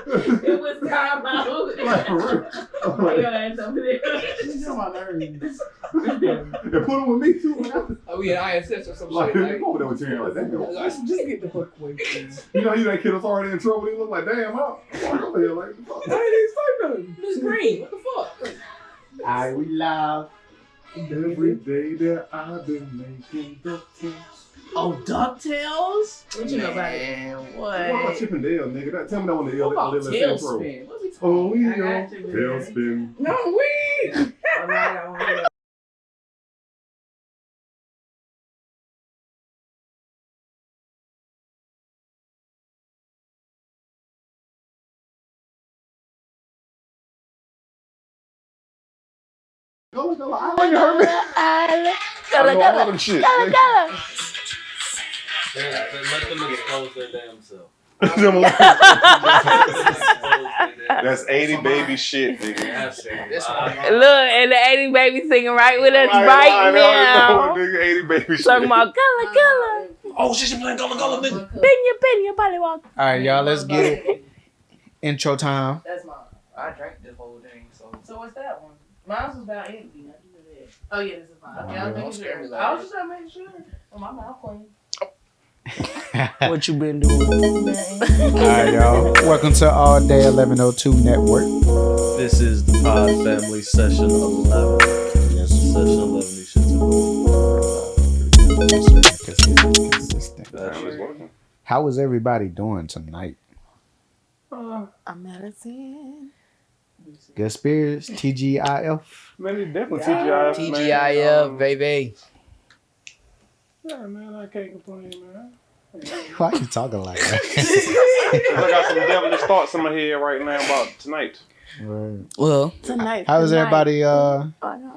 It was time out. Like, for real. Like, your ass over there. You're my nerves. And put them with me too. Oh yeah, ISS or some Like, shit. you over there with your hand like, damn. Just get the fuck away, please. You know, that kid was already in trouble. He looked like, damn, I'm over here like, fuck. I didn't say nothing. It's green. What the fuck? We laugh every day that I've been making the things. Oh, DuckTales? What you know about it? What about Chip and Dale, nigga? Tell me that one. What about Tailspin? What we talking? Oh, we I know. got you, man. Tailspin. No, we. All right. Go, I like it, hurt me. I know all them shit. Let them expose their damn self. That's 80 baby shit, nigga. Look, and the 80 baby singing right with us right now. Nigga, 80 baby shit. Talking about color. Oh shit, you playing color, nigga. Pin your body walk. All right, y'all, let's get it. Intro time. That's mine. I drank this whole thing, so. So what's that one? Mine was about empty. Oh yeah, this is mine. Okay, I was making sure. Like I was just trying to make sure. Oh, my mouth clean. What you been doing? Alright, y'all. Welcome to All Day 1102 Network. This is the Pod Family Session 11. Yes, Session 11, these shits consistent. How is everybody doing tonight? I'm Madison. Good spirits, TGIF. Man, it's definitely TGIF. TGIF, baby. Yeah, man, I can't complain, man. Why you talking like that? I got some devilish thoughts in my head right now about tonight. Right. Well, Tonight. How was everybody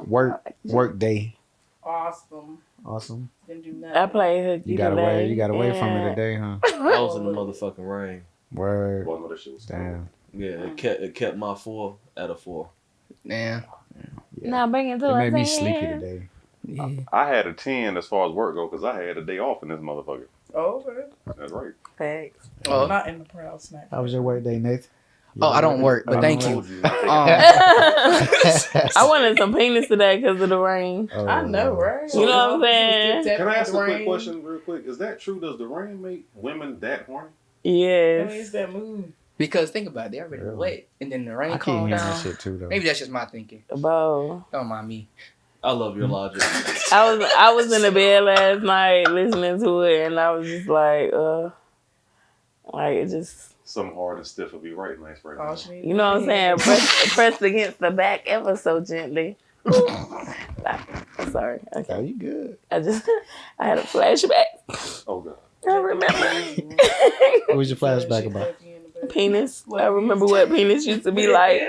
work day? Awesome. Awesome. Didn't do nothing. I played hooky You got away. You got away yeah. from it today, huh? I was in the motherfucking rain. Word. Boy, no, that shit was Damn. Yeah, it kept my 4 at a 4. yeah. Now bring it to It us. made me sleepy today. Yeah. I had a 10 as far as work go because I had a day off in this motherfucker. Oh, okay. That's right. Facts. Oh. Not in the proud snack. How was your work day, Nathan? Oh, I don't work, but thank you. I wanted some penis today because of the rain. Oh, I know, right? You know what I'm saying? Can I ask a quick question real quick? Is that true? Does the rain make women that horny? Yes. It's that mood. Because think about it, they're already Really? wet, and then the rain I keep calmed hearing down. that shit too, though. Maybe that's just my thinking. Bo. Don't mind me. I love your logic. I was in the bed last night listening to it, and I was just like it just, Something hard and stiff would be right nice right now. you know what I'm saying? Pressed against the back ever so gently. I'm sorry. Oh, Okay. you good. I had a flashback. Oh, God. I remember. What was your flashback about? Penis. I remember what penis used to be like.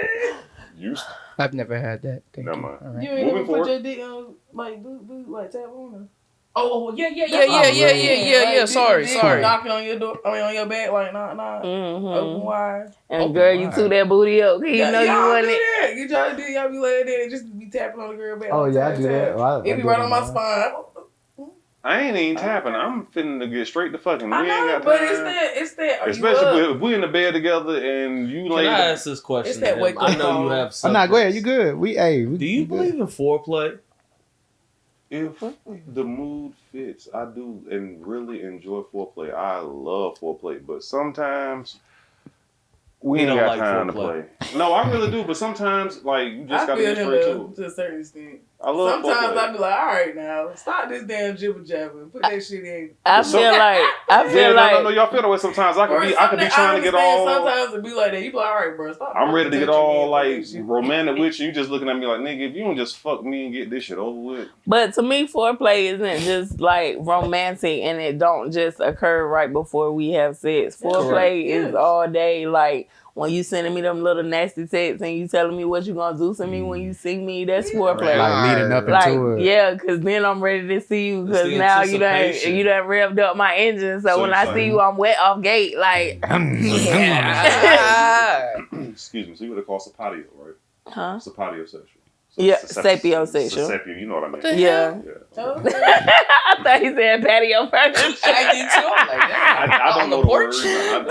Used I've never had that. Thank Never you. mind. All right. You ain't Moving never forward. put your dick on, like, boot, like, tap on her? Oh yeah. Like, Sorry. Knocking on your door, on your back, like, nah. Open wide. And Open girl, you wide. threw that booty up. You know you want it. That. You try to do, y'all be laying there and just be tapping on the girl back. Oh, like, yeah, I tap, do tap. that. Well, I It be do right it on my now. spine. I ain't even tapping. I'm finna to get straight to fucking. We I ain't know, got but time. it's that. Are you Especially up? if we in the bed together and you Can lay I down. ask this question? It's that to wake him? up I know call. you have Oh, nah, go ahead. You subjects. good. We Do you believe in foreplay? If the mood fits, I do and really enjoy foreplay. I love foreplay, but sometimes we You ain't don't got like time to foreplay. play. No, I really do, but sometimes like you just I gotta feel get him straight though, to to it. a certain extent. I love Sometimes foreplay. I be like, all right now, stop this damn jibber jabber and put that shit in. I feel like no, y'all feel that way sometimes. I could be trying to get all. Sometimes it be like that. You be like, all right, bro, stop. I'm ready to get all like shit. romantic with you. You just looking at me like, nigga, if you don't just fuck me and get this shit over with. But to me, foreplay isn't just like romantic, and it don't just occur right before we have sex. Foreplay is all day. Like when you sending me them little nasty texts and you telling me what you gonna do to me when you see me, that's foreplay. Like leading up Like, into it. yeah, because then I'm ready to see you. Because the now you anticipation. done revved up my engine. So So when it's I like- see you, I'm wet off gate. Like, Excuse me. So you would have called sapatio, right? huh? Sapiosexual. Yeah, sapiosexual. Sapio, you know what I mean? Yeah. Yeah. Oh, I thought he said patio furniture. I did too. I'm like, I don't the know the porch? word.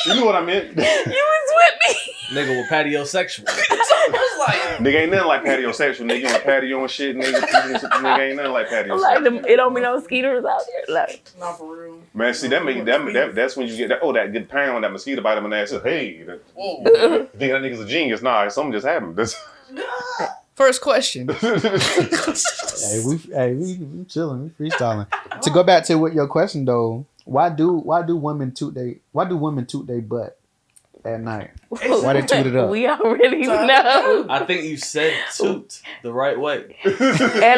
You know what I meant. You was with me. Nigga with patio sexual. I was like, Nigga ain't nothing like patio sexual. Nigga on patio and shit. Nigga ain't nothing like patio I'm like, sexual. it don't be no mosquitoes out there. Like, Not for real. Man, see that's when you get that. Oh, that good pound, that mosquito bite him in the ass. Hey, whoa. you think that nigga's a genius? Nah, something just happened. First question. Hey, we chilling, we freestyling. To go back to what your question though, why do women toot they butt at night? Why they toot it up? We already know. I think you said toot the right way. And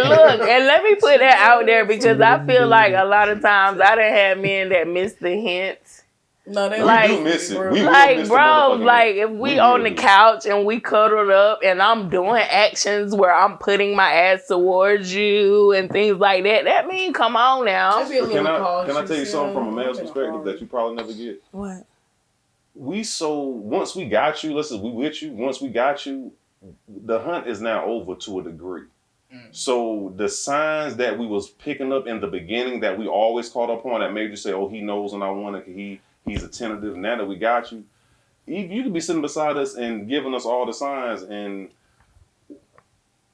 look, and let me put that out there because I feel like a lot of times I done had men that miss the hints. No, they Like- we do miss it. We will Like, miss the bro, motherfucking like hit. if we We on will the do. couch and we cuddled up and I'm doing actions where I'm putting my ass towards you and things like that, that mean come on now. Just be a little Can I cautious, tell you something from a know? man's perspective that you probably never get? What? Once we got you, listen, we with you. Once we got you, the hunt is now over to a degree. So the signs that we was picking up in the beginning that we always caught up on that made you say, "Oh, he knows and I want it. He's attentive." Now that we got you, you could be sitting beside us and giving us all the signs, and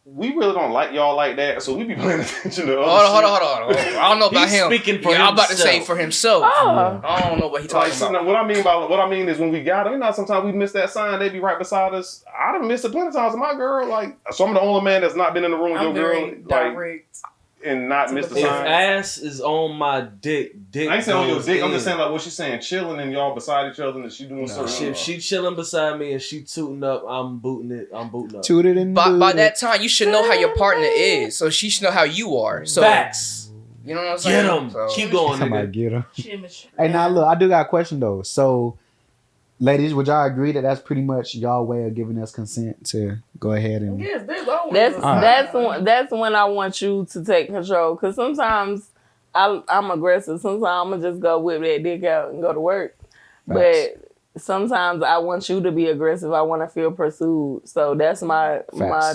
we really don't like y'all like that. So we be paying attention to Hold other on. I don't know about He's him. speaking for I'm about to say himself. for himself. Oh. I don't know what he Like, talking about. what I mean is when we got them, you know, sometimes we miss that sign. They be right beside us. I done missed it plenty of times with my girl. Like, so I'm the only man that's not been in the room with I'm your girl, very like, direct. and not to missed the the If sign. ass is on my dick I ain't saying on your goes dick. I'm in. just saying like what she's saying, chilling and y'all beside each other and she doing something. If she chilling beside me and she tooting up, I'm booting up. Toot it and By boot that it. time, you should know how your partner is, so she should know how you are. So Facts. you know what I'm saying? Get him. So, Keep going, Somebody nigga. get her. Chemistry. Hey, now look, I do got a question though. So, ladies, would y'all agree that that's pretty much y'all way of giving us consent to go ahead and? Yes, there's always That's a that's sign. when I want you to take control. Cause sometimes I'm aggressive. Sometimes I'm gonna just go whip that dick out and go to work. But sometimes I want you to be aggressive. I want to feel pursued. So that's my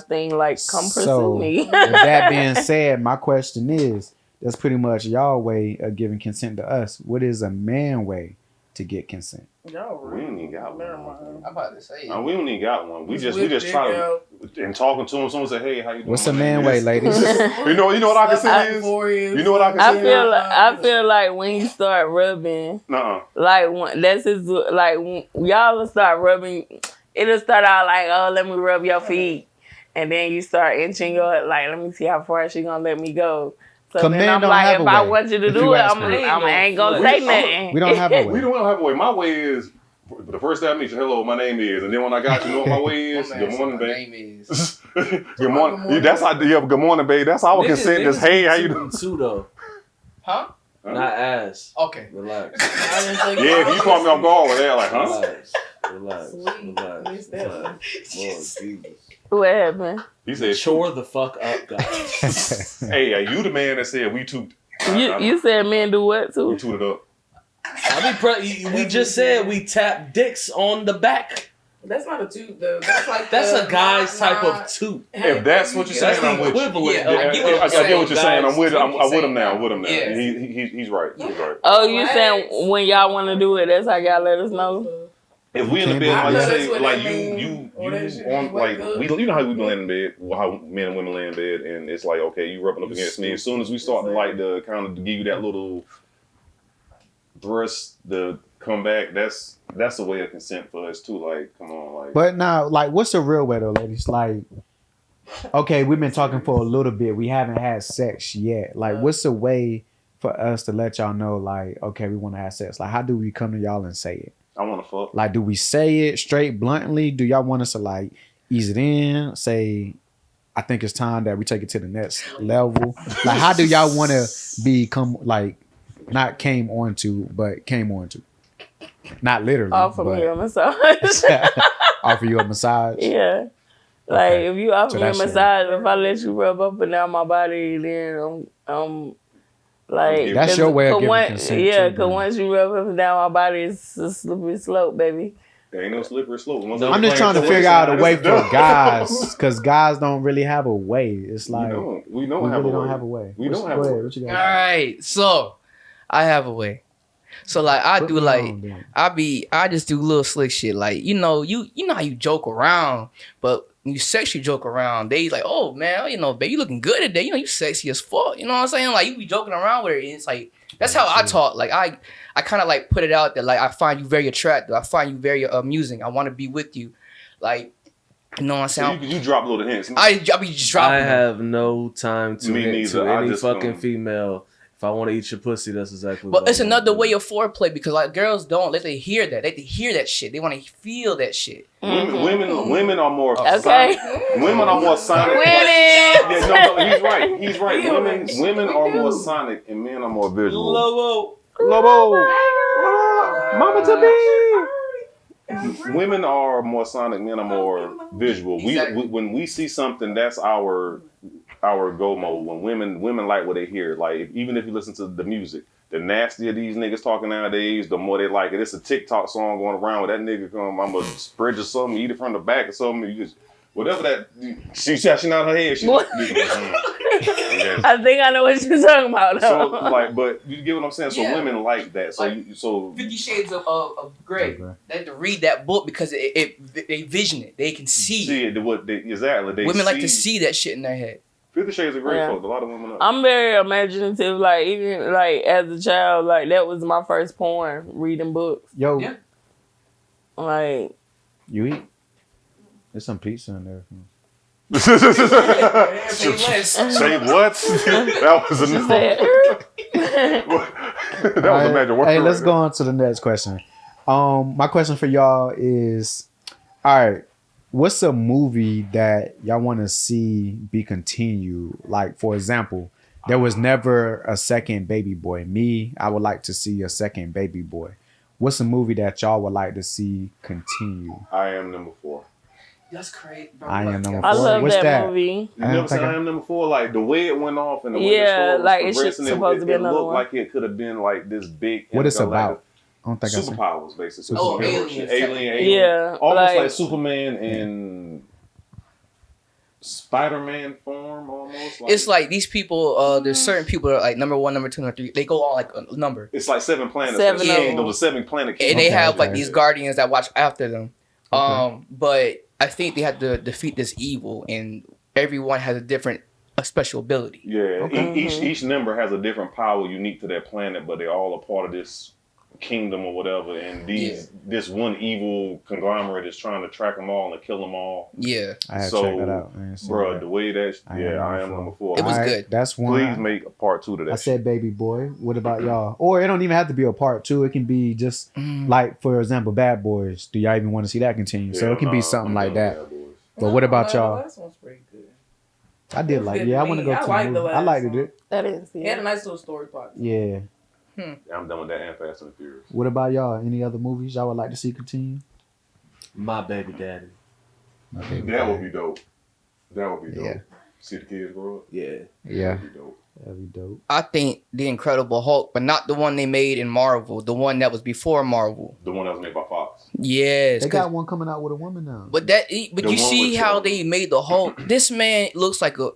thing. Like, come pursue So, me. With that being said, my question is: that's pretty much y'all way of giving consent to us. What is a man way to get consent? Y'all We ain't even got Never one. mind. I'm about to say. We don't even got one. We just whip try dick to out. and talking to him. Someone say, "Hey, how you doing?" What's My a name man way, is-" ladies? You know what I can say is? You know what I can I say? feel like when you start rubbing, Nuh-uh. like when, that's his, like when y'all will start rubbing. It'll start out like, oh, let me rub your feet, and then you start inching your, like, let me see how far she gonna let me go. So Come then man I'm don't like, have if a I way, want you to if do you it, ask I me. ain't gonna We- say nothing. We don't have a way. We don't have a way. My way is the first time I meet you. Hello, my name is, and then when I got you, know what my way is. Good morning, My babe. name is. Good morning. That's how. Yeah, good morning, babe. That's our consent. Is hey, how you doing? Too though, Huh? not ass. Okay. Relax. I didn't say Yeah, if you caught me off guard with that, like, huh? Relax. Sweet. Missed that one. Lord Jesus. What happened? He said, Chore the fuck up, guys. "Hey, are you the man that said we toot? You said men do what We too? tooted up." We just said we tap dicks on the back. That's not a toot though. That's like That's the a guy's type nod. of toot. If that's what you're That's saying, I'm the with you. equivalent. Yeah, Yeah, I get what I you're get what you're saying. I'm with Guys, I'm with him now. I'm with him now. Yeah. He's right. He's right. Oh, you saying when y'all want to do it? That's how y'all let us know. If we in the can't bed, do like you that. say, That's what like that mean. Or that shit on be like wake up. we, you know how we laying in bed, how men and women lay in bed, and it's like, okay, you rubbing up against me. As soon as we start to like the kind of give you that little thrust, the come back, that's a way of consent for us too. Like, come on, like. But now, like, what's the real way though, ladies? Like, okay, we've been talking for a little bit. We haven't had sex yet. Like, what's the way for us to let y'all know, like, okay, we want to have sex? Like, how do we come to y'all and say it? I want to fuck. Like, do we say it straight, bluntly? Do y'all want us to like ease it in? Say, I think it's time that we take it to the next level. Like, how do y'all want to become like, not came onto, but came onto? Not literally. Offer me a but massage. offer you a massage. Yeah. Like, Okay. if you offer So me a that's it. massage, if I let you rub up and down my body, then I'm like... That's 'cause- your way of 'cause giving one- consent, Yeah, too, because bro. once you rub up and down my body, it's a slippery slope, baby. There ain't no slippery slope. I'm just trying to figure out a way for guys, because guys don't really have a way. It's like we we don't have really a way. don't have a way. We don't have go a ahead, way. what you All got? right, so I have a way. So like I Put do me like on, then. I just do little slick shit. Like, you know how you joke around, but when you sexy joke around, they like, oh man, you know, babe, you looking good today. You know, you sexy as fuck. You know what I'm saying? Like you be joking around with her, and it's like that's how I talk. Like I kind of like put it out there. Like I find you very attractive. I find you very amusing. I want to be with you. Like, you know what I'm So saying? you drop little hints. I be just dropping. I them. have no time to Me hint neither. to I any just fucking don't. female. If I want to eat your pussy, that's exactly But what it's I wanna another do. way of foreplay because like girls don't let they hear that. They hear that shit. They want to feel that shit. Women are more Okay. sonic. Women are more sonic. Quidditch. Yeah, no, he's right. He's right. We Women do. women We are do. more sonic and men are more visual. Lobo. Lobo, Mama to be. Women are more sonic, men are more visual. Exactly. We when we see something, that's our go mode. When women like what they hear. Like even if you listen to the music, the nastier these niggas talking nowadays, the more they like it. It's a TikTok song going around with that nigga come. I'm gonna spread you something, eat it from the back or something. You just whatever that she out her head. She, What? yes. I think I know what you're talking about. So Though. like, but you get what I'm saying. So Yeah. women like that. So Like, so 50 Shades of Grey. Okay. They have to read that book because they vision it. They can see. see it. Exactly. They Women like to see that shit in their head. 50 Shades of Grey. Yeah. Fucked a lot of women up. I'm very imaginative. Like even like as a child, like that was my first porn, reading books. Yo, Yeah. Like you eat? There's some pizza in there. Say what? That was she enough. said, That was a major word. Hey, let's go on to the next question. My question for y'all is, all right, what's a movie that y'all want to see be continued? Like, for example, there was never a second Baby Boy. Me, I would like to see a second Baby Boy. What's a movie that y'all would like to see continue? I Am Number 4. That's crazy, bro. I Am Number I 4. love What's that, that? movie. You never seen I Am Number 4? Like the way it went off and the way Yeah, the story like, was it's progressing, supposed to be it another looked one. like it could have been like this big. What it's intergalactic- about? I don't think I seen. Superpowers, basically. Oh, Superhero shit. Alien. Yeah, Almost like like- Superman in Spider-Man form, almost. It's like these people. There's certain people that are like number 1, number 2, number 3. They go on like a number, it's like 7 planets. Seven Seven of king, them. the 7 planet. and they Okay, have like okay. these guardians that watch after them. Okay. But I think they have to defeat this evil, and everyone has a different special ability. Yeah, Okay. each member has a different power unique to their planet, but they're all a part of this kingdom or whatever. And this one evil conglomerate is trying to track them all and kill them all. Yeah, I have So, to check that out. I ain't seen Bro, that. the way that I I Am am Number number 4. It was All right, good. That's one. Please make a part 2 to that. I said Baby Boy. What about y'all? Or it don't even have to be a part 2. It can be just like, for example, Bad Boys. Do y'all even want to see that continue? So it can be something like that. But what about The y'all? last one's pretty good. I did like. Yeah, I want to go I to. like the the movie. I last liked one. it. That is. It had a nice little story plot. Yeah. I'm done with that and Fast and the Furious. What about y'all? Any other movies y'all would like to see continue? My baby daddy. Okay. That would be dope. That would be dope. Yeah. See the kids grow up. Yeah. Yeah. That'd be dope. That'd be dope. I think the Incredible Hulk, but not the one they made in Marvel. The one that was before Marvel. The one that was made by Fox. Yes, They 'cause- got one coming out with a woman now. but The you one see with how the- they made the Hulk. This man looks like a.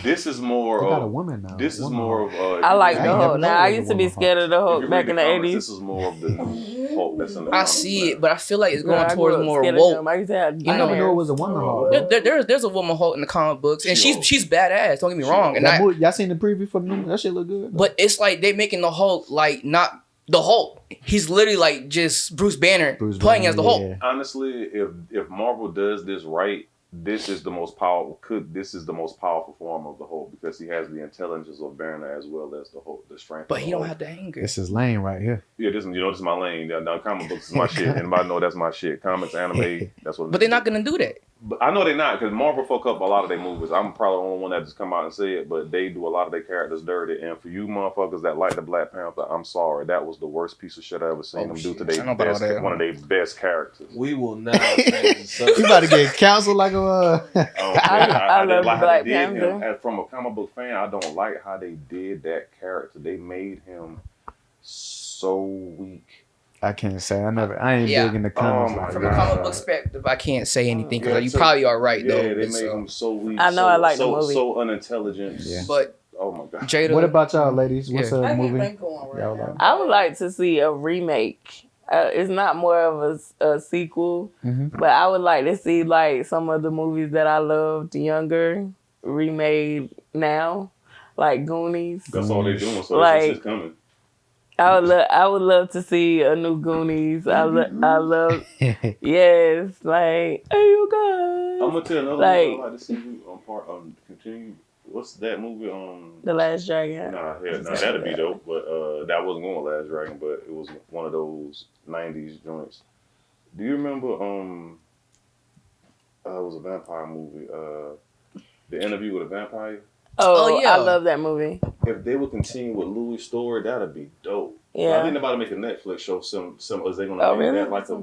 This is more They got a of. woman now. This is Woman more Hulk. of. I like I the ain't Hulk. never Now known I there used was to be a scared of the If Hulk you back read in the comics, 80s. This is more of the Hulk that's in the I comics see now. it, but I feel like it's Girl, going I towards grew up more scared of woke. them. I used to have I You didn't know, even know it was a woman Hulk. There- bro. There's a woman Hulk in the comic books, and She-Hulk. she's badass. Don't get me wrong, and That movie, y'all seen the preview for the new? That shit look good. though. but it's like they making the Hulk like not the Hulk. He's literally like just Bruce Banner Bruce playing Banner, as the Hulk. yeah. Honestly, if Marvel does this right, this is the most powerful. This is the most powerful form of the Hulk because he has the intelligence of Banner as well as the Hulk, the strength. But of he the don't Hulk. have the anger. This is lane right here. Yeah, this is my lane. Now, comic books is my shit. Anybody know that's my shit? Comics, anime, that's what. But they're not gonna do that. But I know they're not because Marvel fuck up a lot of their movies. I'm probably the only one that just come out and say it, but they do a lot of their characters dirty. And for you motherfuckers that like the Black Panther, I'm sorry, that was the worst piece of shit I ever seen Oh, them do shit. to I their know about best, all that. one of their best characters. We will not change the You subject. about to get counseled like a. I didn't love like the how Black they did him. Panther. And from a comic book fan, I don't like how they did that character. They made him so weak. I can't say. I ain't Yeah. big in the comics. Oh my like From that. a comic book perspective, I can't say anything because Yeah, you so- probably are right Yeah, though. they It's, made him so weak. I know so, I like the so, movie. so unintelligent. Yeah. But Oh my god. Jada. What about y'all, ladies? What's Yeah. a I can't movie? think of one right Y'all now. like? I would like to see a remake. It's not more of a sequel, Mhm. but I would like to see like some of the movies that I loved younger remade now, like Goonies. That's all they're doing, so Like- it's coming. I would love to see a new Goonies. I love yes, like are you I'm guys? gonna tell another Like- movie I like to see you continue. What's that movie? The Last Dragon. Nah, that'd be dope. But that wasn't going Last Dragon, but it was one of those '90s joints. Do you remember? It was a vampire movie. The Interview with a Vampire. Oh, yeah. I love that movie. If they would continue with Louis' story, that'd be dope. Yeah. I think they're about to make a Netflix show. Some is they gonna Oh, make really? that like a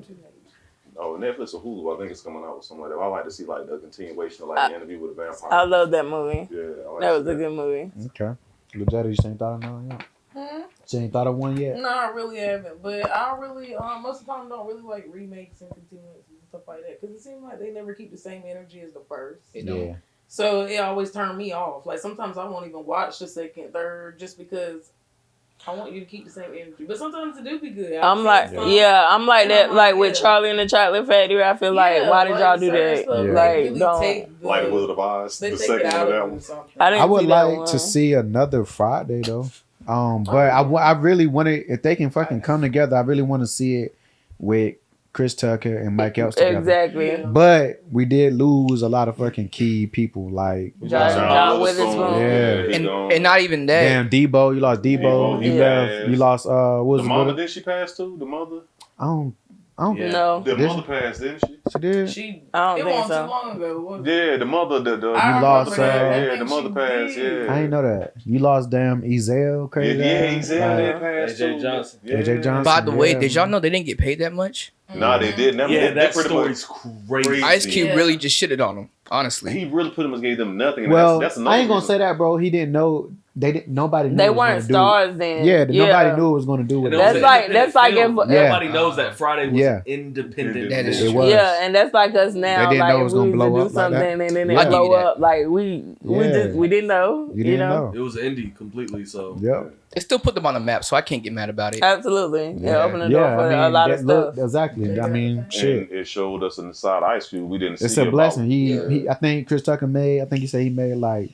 Netflix or Hulu? I think it's coming out with something like that. I like to see like the continuation of like the Interview with a Vampire. I love that movie. Yeah, I like That to was see a good movie. Okay. Lujetta, you ain't thought of none yet? She ain't thought of one yet? No, I really haven't. But I really, most of the time, don't really like remakes and continuances and stuff like that. Because it seems like they never keep the same energy as the first. Yeah. So it always turned me off. Like sometimes I won't even watch the second, third, just because I want you to keep the same energy. But sometimes it do be good. I'm like that. I'm Like like, with yeah. Charlie and the Chocolate Factory, I feel like, why did y'all do that? Yeah. Like, really don't. like the Wizard of Oz, They the take second it one out of that of it or one. something. I didn't I would see that like one. to see another Friday though. But I really want to, if they can fucking come together, I really want to see it with Chris Tucker and Mike Epps together. Exactly. Yeah. But we did lose a lot of fucking key people like John Witherspoon. Yeah. he And, gone. and not even that. damn Debo. You lost Debo. Debo, You yeah. left. You lost. What was The the mother, brother? did she pass too? The mother? I don't. Yeah. No, The Did mother she? passed, didn't she? She did. She, I it don't think wasn't so. too long ago. Was it? Yeah, the mother, the I You lost, remember that. I yeah, think the mother she passed, did. yeah. I ain't know that. You lost damn Ezel, Yeah, crazy. yeah, ass. Ezel Like, did pass AJ too. Johnson. Yeah. AJ Johnson. By the way, Yeah, did y'all man. know they didn't get paid that much? Nah, they did. They that pretty story's much crazy. Ice Cube Yeah. really just shitted on him, honestly. He really pretty much gave them nothing. And Well, that's I ain't gonna reason. say that, bro. He didn't know. They didn't. Nobody knew. They it was weren't gonna do- stars then. Yeah, nobody knew it was gonna do with And it. it was That's an like- independent that's like film. if- Everybody knows that Friday was Yeah. independent. That is film. It was. Yeah, and that's like us now. They didn't Like know it if was we gonna was blow to do up like that. something and then Yeah. it I'll give you blow that. up, like we didn't know. You didn't know. It was indie completely. So Yep. It still put them on the map, so I can't get mad about it. Absolutely. Yeah, open the door Yeah, for I mean, a lot of that look- stuff. exactly. I mean, shit. And it showed us in the side Ice Cube. We didn't see It's a about- blessing. Yeah. He I think Chris Tucker made. I think he said he made like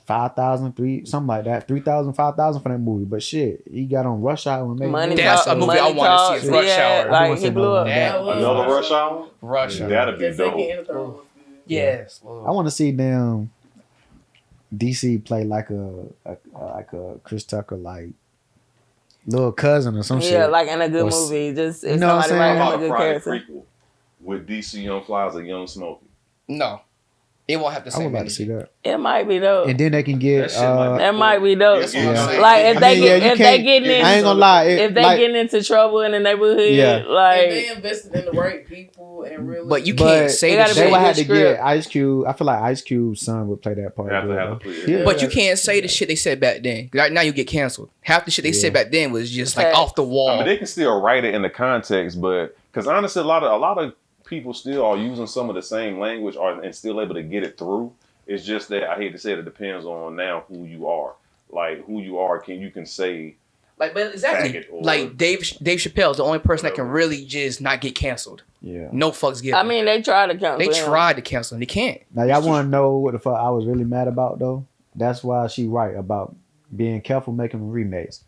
5,000, something like that, 3,000, 5,000 for that movie. But shit, he got on Rush Hour and made Money That's talk, a movie I money wanna see talk, is Rush yeah, Hour. I like wanna he see blew another up. one. That was Another Rush Hour? Rush Hour. That'd be The second dope. and the third one was good. Yes. I want to see them DC play like a Chris Tucker like little cousin or some Yeah, shit. like in a good Or movie. Just if you know what somebody I'm saying? write How him a about a good Friday character. prequel with DC Young Fly as a young Smokey? No. It won't have the I would same like to see energy. that. It might be dope. And then they can get That shit might be That might be dope. That's what I'm saying. Like if I they mean, get you if they can't- getting in, I ain't gonna lie. if they like, getting into trouble in the neighborhood, Yeah. If like they invested in the right people and really, But you But can't say It that gotta they be would a have good to get script. Ice Cube. I feel like Ice Cube's son would play that part. Have to good, have though. to play it. Yeah. But you can't say the shit they said back then. Right now you get canceled. Half the shit they said back then was just like Facts. off the wall. I mean, they can still write it in the context, but because honestly, a lot of people still are using some of the same language and still able to get it through. It's just that I hate to say it depends on now who you are. Like who you are, you can say Like, but exactly. Faggot or- Like Dave Chappelle's the only person that can really just not get canceled. Yeah. No fucks given. I mean they try to cancel. they him. tried to cancel him. They can't. Now y'all want to know what the fuck I was really mad about though? That's why she right about being careful making remakes.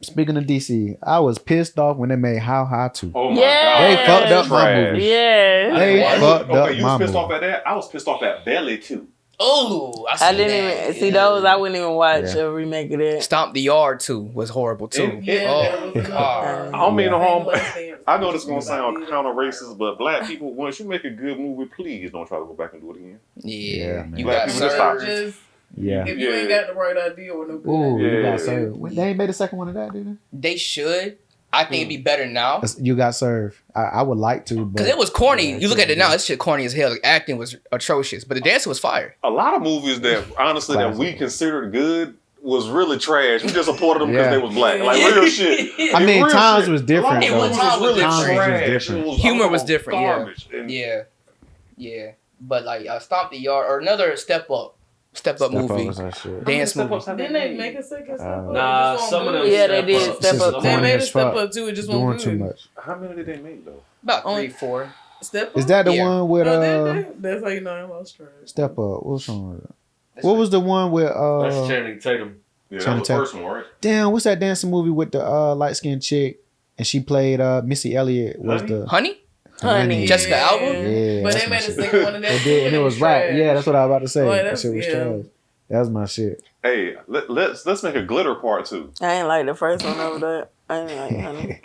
Speaking of DC, I was pissed off when they made How High 2. oh my Yeah. god, They fucked up my trash. movie. Yeah. They fucked up Okay, you my was pissed movie. off at that. I was pissed off at Belly too. Oh, I didn't even see those. I wouldn't even watch Yeah. a remake of that. Stomp the Yard too was horrible too. And- Yeah, oh that was god. I don't mean no harm. Last Dance. I know this is gonna sound counter racist, but black people, once you make a good movie, please don't try to go back and do it again. Yeah, Yeah, man. you Black got people just stop. served. Just Yeah. if you ain't got the right idea or no good Ooh, idea. you Yeah. got served. They ain't made a second one of that, did They should. I think it'd be better now. they? You got served. I would like to, but Cause it was corny. Yeah, You look at it now, yeah. this shit corny as hell. The acting was atrocious, but the dancing was fire. A lot of movies that honestly that we Classic. considered good was really trash. We just supported them because Yeah. they was black. Like Yeah. real shit. I mean, Real times shit. was A lot different. of It though. was really Times was trash. different. It was Humor was all different, yeah. garbage. And Yeah, yeah. But like Stomp the Yard or another Step Up. Step Up movie, was that shit. dance movie. Didn't they make a second Step Up? Nah, It just some of wasn't them. good. Yeah, they did Step Step Up. They corny made as a Step fuck. Up too. It just Doing wasn't too good. much. How many did they make though? About Only- 3-4. Step Up. Is that the Yeah. one with Oh, did they? That's how you know I lost track. Step Up? What's on it? What was the one with That's Channing Tatum. Yeah, Channing that was the first one, right? damn, what's that dancing movie with the light skinned chick and she played Missy Elliott was Honey? the Honey. Jessica Alba? Yeah, But that's they my made a shit. second one of that. They did, and it was right. Yeah, that's what I was about to say. Boy, That that's- shit was yeah. trash. That was my shit. Hey, let's make a glitter part 2. I ain't like the first one over there. I ain't like Honey.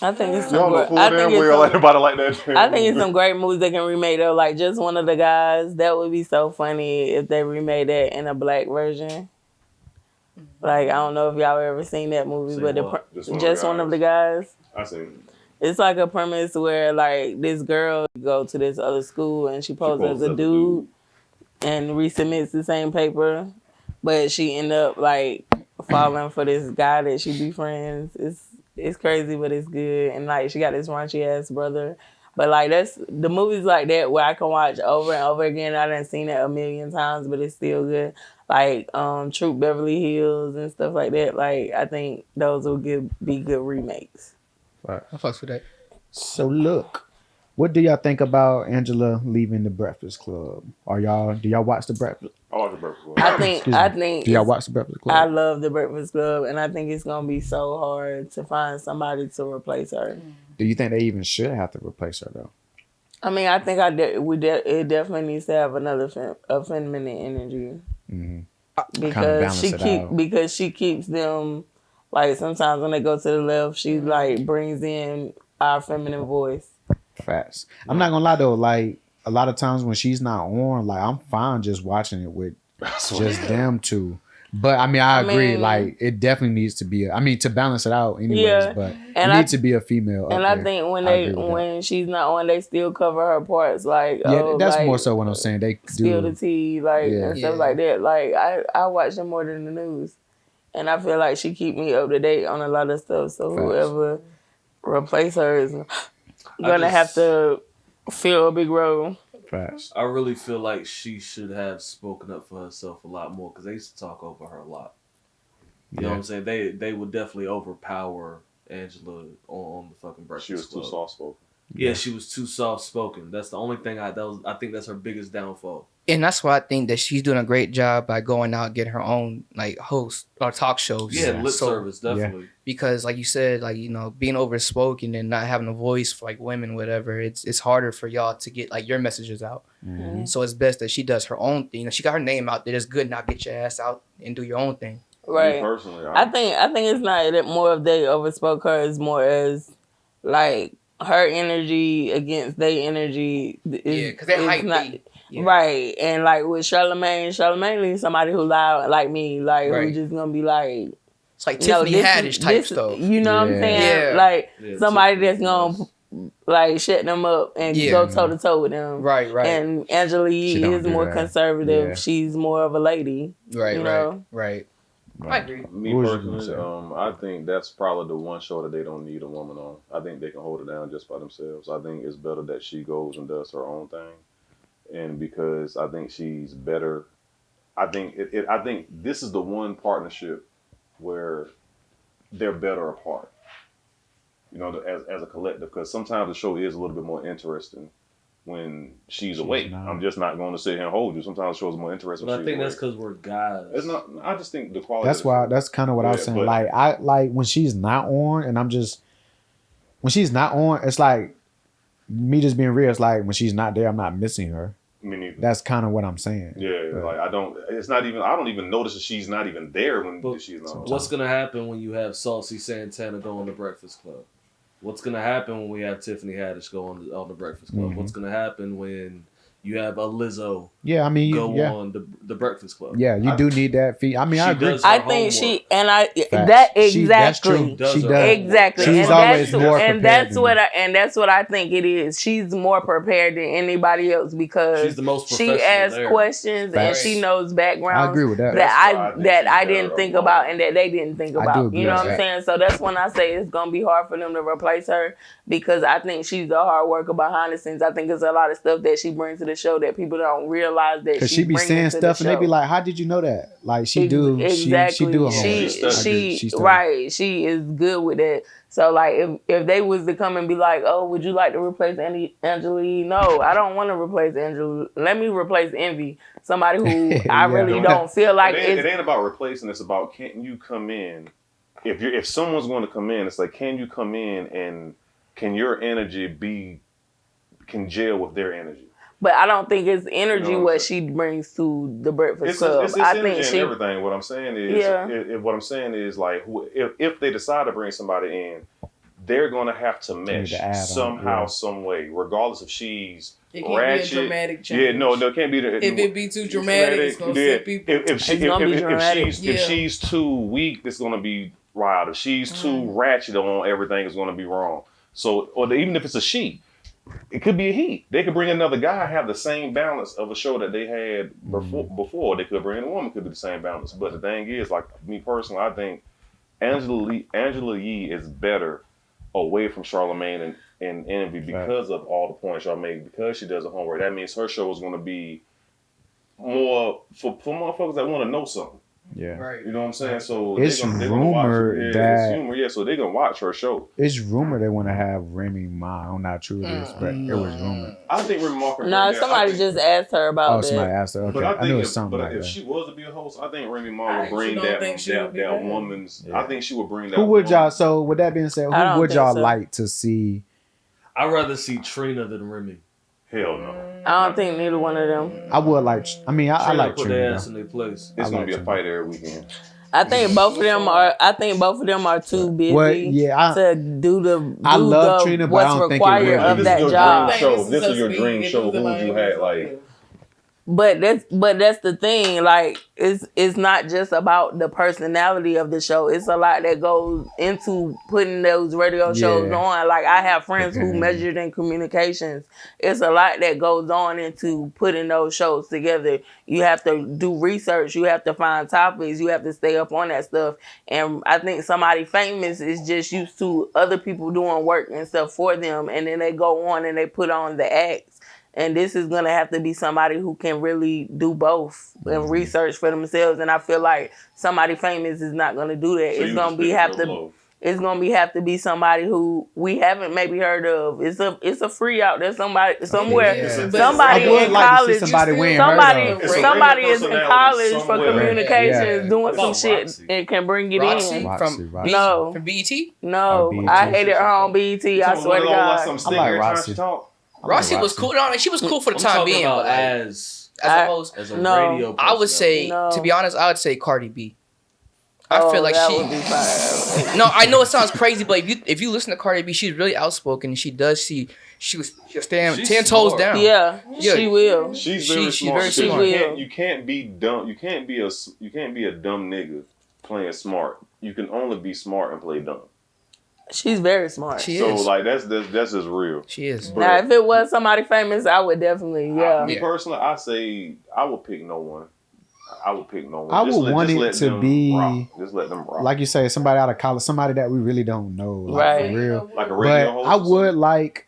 I think it's some Y'all know great, full I damn think it's well some, anybody like that. I think it's some great movies they can remake though. Like just one of the guys, that would be so funny if they remade that in a black version. Like I don't know if y'all ever seen that movie, Seen but what? just one of the guys. I seen. It's like a premise where like this girl go to this other school and she poses as a dude and resubmits the same paper, but she end up like falling for this guy that she befriends. It's crazy, but it's good. And like she got this raunchy ass brother. But like that's the movies like that where I can watch over and over again. I done seen it a million times, but it's still good. Like Troop Beverly Hills and stuff like that. Like I think those will be good remakes. I fucks with that. So look, what do y'all think about Angela leaving the Breakfast Club? Do y'all watch the Breakfast? I like the Breakfast Club. I think Do y'all watch the Breakfast Club? I love the Breakfast Club, and I think it's gonna be so hard to find somebody to replace her. Do you think they even should have to replace her though? I mean, I think it definitely needs to have another feminine energy Mm-hmm. because she keeps them like sometimes when they go to the left, she like brings in our feminine voice. Facts. I'm not gonna lie though, like a lot of times when she's not on, like I'm fine just watching it with just them two. But I mean, I agree. Like it definitely needs to be. To balance it out, anyways. Yeah. But And it needs to be a female. And up I there. think agree with when she's not on, they still cover her parts. Like that's like, more so what I'm saying. They spill the do. tea, like Yeah. and stuff like that. Like I watch them more than the news, and I feel like she keep me up to date on a lot of stuff. So Facts. whoever replace her is gonna have to fill a big role. Facts. I really feel like she should have spoken up for herself a lot more because they used to talk over her a lot. You know what I'm saying? They would definitely overpower Angela on the fucking Breakfast She was Club. too soft spoken. Yeah, she was too soft spoken. That's the only thing I think that's her biggest downfall. And that's why I think that she's doing a great job by going out and getting her own like host or talk shows. Yeah, lip service, definitely. Because like you said, like, you know, being overspoken and not having a voice for like women, whatever, it's harder for y'all to get like your messages out. Mm-hmm. So it's best that she does her own thing. She got her name out there. It's good now. Get your ass out and do your own thing. Right. Me personally, I think it's not that more of they overspoke her. It's more as like her energy against their energy. Yeah, because they're hype. not, Yeah. Right. And like with Charlamagne needs somebody who loud like me, like Right. who just gonna be like, It's like no, Tiffany this Haddish is- type this- stuff. You know what I'm saying? Yeah. Like Yeah, somebody Tiffany, that's gonna like shut them up and Yeah. go toe to toe with them. Right. And Angela She Yee don't is do more that. conservative. Yeah. She's more of a lady. Right. you know? Right. I agree. Me What was you personally, gonna I think that's probably the one show that they don't need a woman on. I think they can hold it down just by themselves. I think it's better that she goes and does her own thing, and because I think she's better. I think I think this is the one partnership where they're better apart. You know, as a collective, because sometimes the show is a little bit more interesting when she's awake. not. I'm just not going to sit here and hold you. Sometimes the show's more interesting. But when I she's think that's awake. because we're guys. It's not. I just think the quality. That's of the why. show- That's kind of what I was Yeah, saying. but- Like I like when she's not on, and when she's not on, it's like me just being real. It's like when she's not there, I'm not missing her. Me neither. That's kind of what I'm saying. Yeah, But- like I don't. It's not even. I don't even notice that she's not even there when But she's not. on. What's gonna happen when you have Saucy Santana go on the Breakfast Club? What's gonna happen when we have Tiffany Haddish go on the Breakfast Club? Mhm. What's gonna happen when You have a Lizzo Yeah, I mean, go yeah, on the Breakfast Club. yeah, you do need that fee. I mean, I She agree. does her I think homework. she and I Facts. that That's true. exactly. Does She her does. homework. Exactly, She's and always that's more and prepared that's than what me. and that's what I think it is. She's more prepared than anybody else because She's the most she professional asks there. questions Facts. and she knows I backgrounds agree with that. That's why I think that she's I better didn't think alone. about and that they didn't think I do about. agree You know with what I'm that. saying? So that's when I say it's gonna be hard for them to replace her because I think she's the hard worker behind the scenes. I think there's a lot of stuff that she brings to the show that people don't realize that Cause she's she be bringing saying to stuff the and they be show. like, "How did you know that?" Like she do, she Exactly. do a Yeah, homework. she I studies. agree. She studies. Right. She is good with that. So like if they was to come and be like, oh, would you like to replace Angela Yee? No, I don't want to replace Angela. Let me replace Envy. Somebody who I Yeah. really don't feel like it ain't about replacing. It's about can you come in? If someone's going to come in, it's like can you come in and can your energy can gel with their energy? but I don't think it's energy You know what I'm what she brings to the Breakfast It's Club. I energy think and she everything. What I'm saying is, Yeah. what I'm saying is like, if they decide to bring somebody in, they're gonna have to need mesh to add on, somehow, yeah. some way, regardless if she's It can't ratchet. be a dramatic change. Yeah, no, it can't be. If it be too dramatic, it's gonna set people. It's gonna be dramatic. If she's too weak, it's gonna be wild. If she's too ratchet on everything, it's gonna be wrong. So, even if it's a she, it could be a he. They could bring another guy, have the same balance of a show that they had before. They could bring in a woman, could be the same balance. But the thing is, like me personally, I think Angela Yee is better away from Charlamagne and Envy because of all the points y'all made. Because she does her homework, that means her show is going to be more for motherfuckers that want to know something. Yeah. Right. You know what I'm saying? So It's they're gonna rumored watch, that- it's humor, so they're gonna watch her show. It's rumored they want to have Remy Ma. I don't know how true it is, but it was rumored. I think Remy Ma can No, bring that. somebody just asked her about Oh, somebody that. asked her. Okay, But I I knew it think was something like if that. she was to be a host, I think Remy Ma I would bring actually don't think she would be that bad. woman's. Yeah. I think she would bring that. Who would woman- y'all? So with that being said, I who don't would think y'all so. like to see? I'd rather see Trina than Remy. Hell no. I don't think neither one of them. I would like. I mean, I Trina like put their Trina. ass in their place. It's I gonna like be a Trina. fight every weekend. I think both of them are. I think both of them are too busy Well, yeah, to do I love Trina, but I what's don't think it required really of is. that This is your job. dream show. This is your dream show. Who would you have like? But that's the thing. Like it's not just about the personality of the show. It's a lot that goes into putting those radio shows Yeah. on. Like I have friends who Okay. majored in communications. It's a lot that goes on into putting those shows together. You have to do research. You have to find topics. You have to stay up on that stuff. And I think somebody famous is just used to other people doing work and stuff for them, and then they go on and they put on the acts. And this is going to have to be somebody who can really do both and research for themselves. And I feel like somebody famous is not going to do that. So It's you going just to be pick have up to. your blow. It's going to have to be somebody who we haven't maybe heard of. It's a free out there somebody somewhere. Yeah. Somebody I would in like to see college. somebody we ain't Somebody heard of. It's a somebody radio is in personality college for somewhere. communications Yeah. doing some About shit Roxy. and can bring it Roxy in. Roxy, from Roxy. No. from BET. No, BET. I hated her on BET. I swear to God. I like Roxy. Roxy was cool. No, she was cool for the I'm time talking being. about But like, as as a host, a No. radio. I would say, No. to be honest, I would say Cardi B. I feel like that she. would be fire. No, I know it sounds crazy, but if you listen to Cardi B, she's really outspoken. And she'll stand She's 10 toes smart. down. Yeah, Yeah. she will. She's She- very she's smart. very because smart. You can't be dumb. You can't be a dumb nigga playing smart. You can only be smart and play dumb. She's very smart. She So is. like that's just real. She is. But- Now, if it was somebody famous, I would definitely, yeah. Me personally, I say I would pick no one. I would pick no one. I would want it let to them be- rock. Just let them rock. Like you say, somebody out of college, somebody that we really don't know, like, Right. for real. Like a radio But host I or something. would like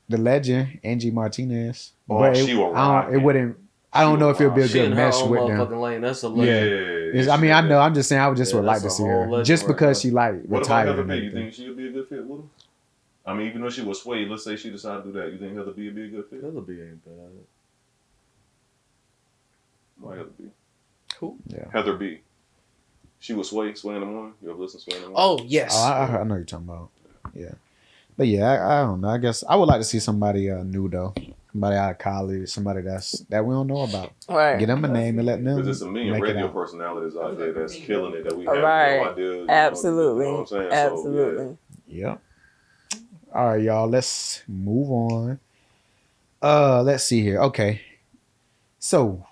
the legend Angie Martinez. Oh, but she will rock it it. wouldn't. I don't know if it would be a She in good her mesh own with them. motherfucking lane. That's a Yeah. legend. I mean, I know. I'm just saying. I would just Yeah, would like to that's a see whole her, legend just right because there. she like What about retired Heather and B? You everything. think she'll be a good fit with him? I mean, even though she was swayed, let's say she decided to do that. You think Heather B would be a good fit? Heather B ain't bad. Why Heather B? Who? Yeah. Heather B. She was Sway in the morning. You ever listen to Sway in the morning? Oh yes. I know what you're talking about. Yeah, but yeah, I don't know. I guess I would like to see somebody new though. Somebody out of college, somebody that we don't know about. Right. Get them a name and let them Because there's a million make it radio out. personalities out there that's killing it that we have Right. no idea. You Absolutely. know what I'm saying? Absolutely. Yep. All right, y'all. Let's move on. Let's see here. Okay. So